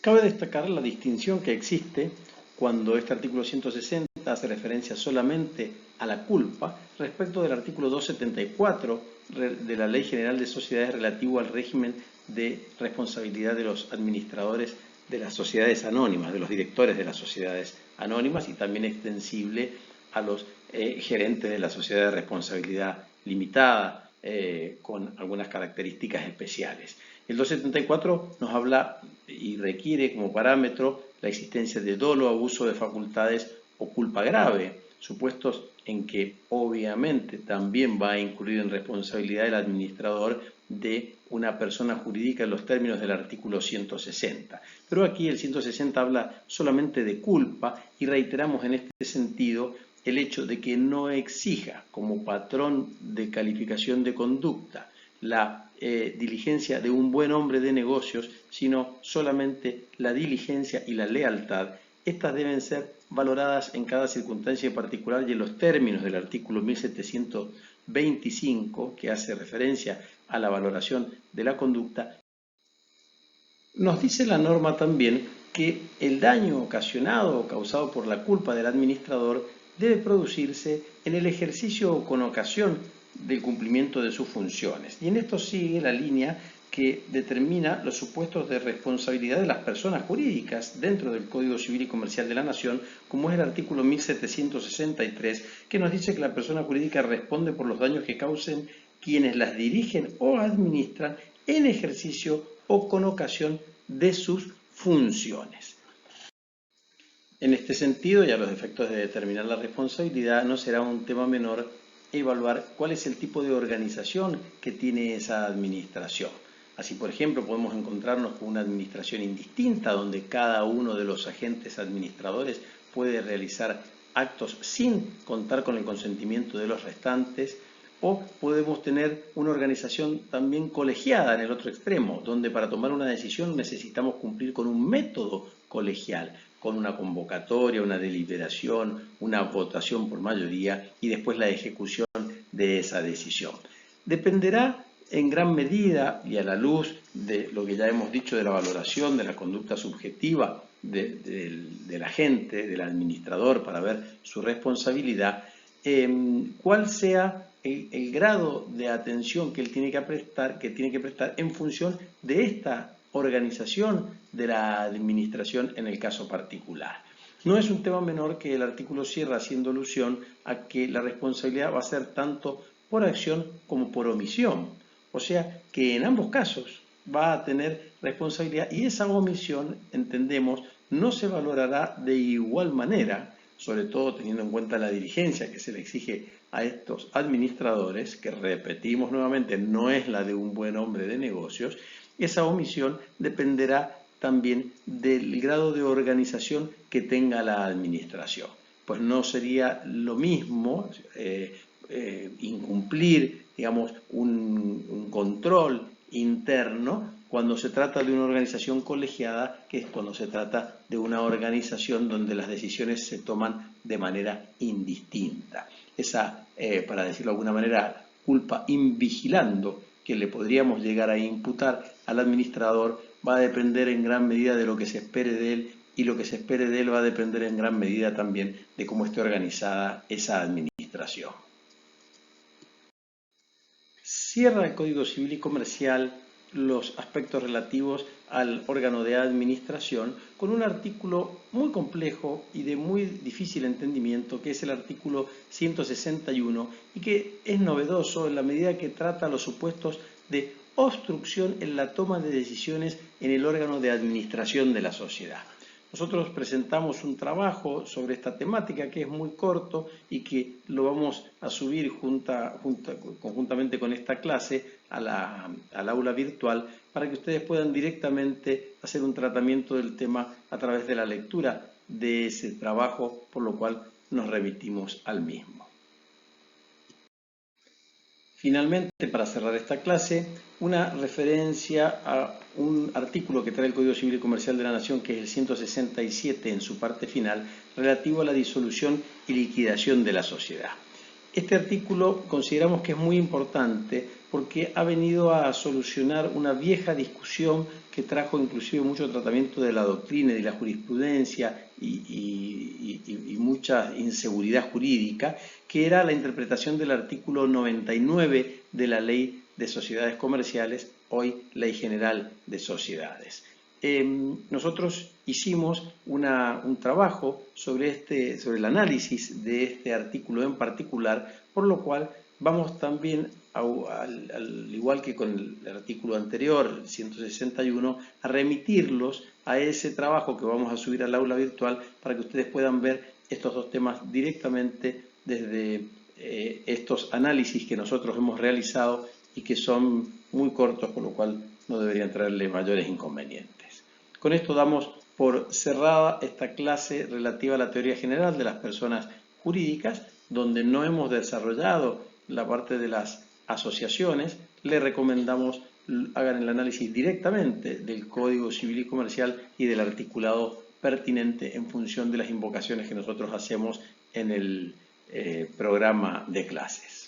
Cabe destacar la distinción que existe cuando este artículo 160 hace referencia solamente a la culpa respecto del artículo 274 de la Ley General de Sociedades relativo al régimen de responsabilidad de los administradores de las sociedades anónimas, de los directores de las sociedades anónimas y también extensible a los gerentes de la sociedad de responsabilidad limitada con algunas características especiales. El 274 nos habla y requiere como parámetro la existencia de dolo, abuso de facultades o culpa grave, supuestos en que obviamente también va a incurrir en responsabilidad el administrador de una persona jurídica en los términos del artículo 160. Pero aquí el 160 habla solamente de culpa y reiteramos en este sentido el hecho de que no exija como patrón de calificación de conducta la diligencia de un buen hombre de negocios, sino solamente la diligencia y la lealtad. Estas deben ser valoradas en cada circunstancia particular y en los términos del artículo 1725, que hace referencia a la valoración de la conducta. Nos dice la norma también que el daño ocasionado o causado por la culpa del administrador debe producirse en el ejercicio o con ocasión del cumplimiento de sus funciones. Y en esto sigue la línea que determina los supuestos de responsabilidad de las personas jurídicas dentro del Código Civil y Comercial de la Nación, como es el artículo 1763, que nos dice que la persona jurídica responde por los daños que causen quienes las dirigen o administran en ejercicio o con ocasión de sus funciones. En este sentido, y a los efectos de determinar la responsabilidad, no será un tema menor evaluar cuál es el tipo de organización que tiene esa administración. Así, por ejemplo, podemos encontrarnos con una administración indistinta donde cada uno de los agentes administradores puede realizar actos sin contar con el consentimiento de los restantes, o podemos tener una organización también colegiada en el otro extremo, donde para tomar una decisión necesitamos cumplir con un método colegial, con una convocatoria, una deliberación, una votación por mayoría y después la ejecución de esa decisión. Dependerá en gran medida y a la luz de lo que ya hemos dicho de la valoración de la conducta subjetiva del agente, del administrador para ver su responsabilidad, cuál sea el grado de atención que él tiene que prestar en función de esta organización de la administración en el caso particular. No es un tema menor que el artículo cierra haciendo alusión a que la responsabilidad va a ser tanto por acción como por omisión. O sea que en ambos casos va a tener responsabilidad y esa omisión, entendemos, no se valorará de igual manera sobre todo teniendo en cuenta la diligencia que se le exige a estos administradores, que repetimos nuevamente, no es la de un buen hombre de negocios, esa omisión dependerá también del grado de organización que tenga la administración. Pues no sería lo mismo incumplir, digamos, un control interno cuando se trata de una organización colegiada, que es cuando se trata de una organización donde las decisiones se toman de manera indistinta. Esa, para decirlo de alguna manera, culpa invigilando que le podríamos llegar a imputar al administrador va a depender en gran medida de lo que se espere de él, y lo que se espere de él va a depender en gran medida también de cómo esté organizada esa administración. Cierra el Código Civil y Comercial los aspectos relativos al órgano de administración con un artículo muy complejo y de muy difícil entendimiento, que es el artículo 161, y que es novedoso en la medida que trata los supuestos de obstrucción en la toma de decisiones en el órgano de administración de la sociedad. Nosotros presentamos un trabajo sobre esta temática que es muy corto y que lo vamos a subir conjuntamente con esta clase al aula virtual para que ustedes puedan directamente hacer un tratamiento del tema a través de la lectura de ese trabajo, por lo cual nos remitimos al mismo. Finalmente, para cerrar esta clase, una referencia a un artículo que trae el Código Civil y Comercial de la Nación, que es el 167 en su parte final, relativo a la disolución y liquidación de la sociedad. Este artículo consideramos que es muy importante porque ha venido a solucionar una vieja discusión que trajo inclusive mucho tratamiento de la doctrina y de la jurisprudencia y mucha inseguridad jurídica, que era la interpretación del artículo 99 de la Ley de Sociedades Comerciales, hoy Ley General de Sociedades. Nosotros hicimos un trabajo sobre el análisis de este artículo en particular, por lo cual vamos también, al igual que con el artículo anterior, el 161, a remitirlos a ese trabajo que vamos a subir al aula virtual para que ustedes puedan ver estos dos temas directamente desde estos análisis que nosotros hemos realizado y que son muy cortos, por lo cual no deberían traerle mayores inconvenientes. Con esto damos por cerrada esta clase relativa a la teoría general de las personas jurídicas, donde no hemos desarrollado la parte de las asociaciones. Le recomendamos hagan el análisis directamente del Código Civil y Comercial y del articulado pertinente en función de las invocaciones que nosotros hacemos en el programa de clases.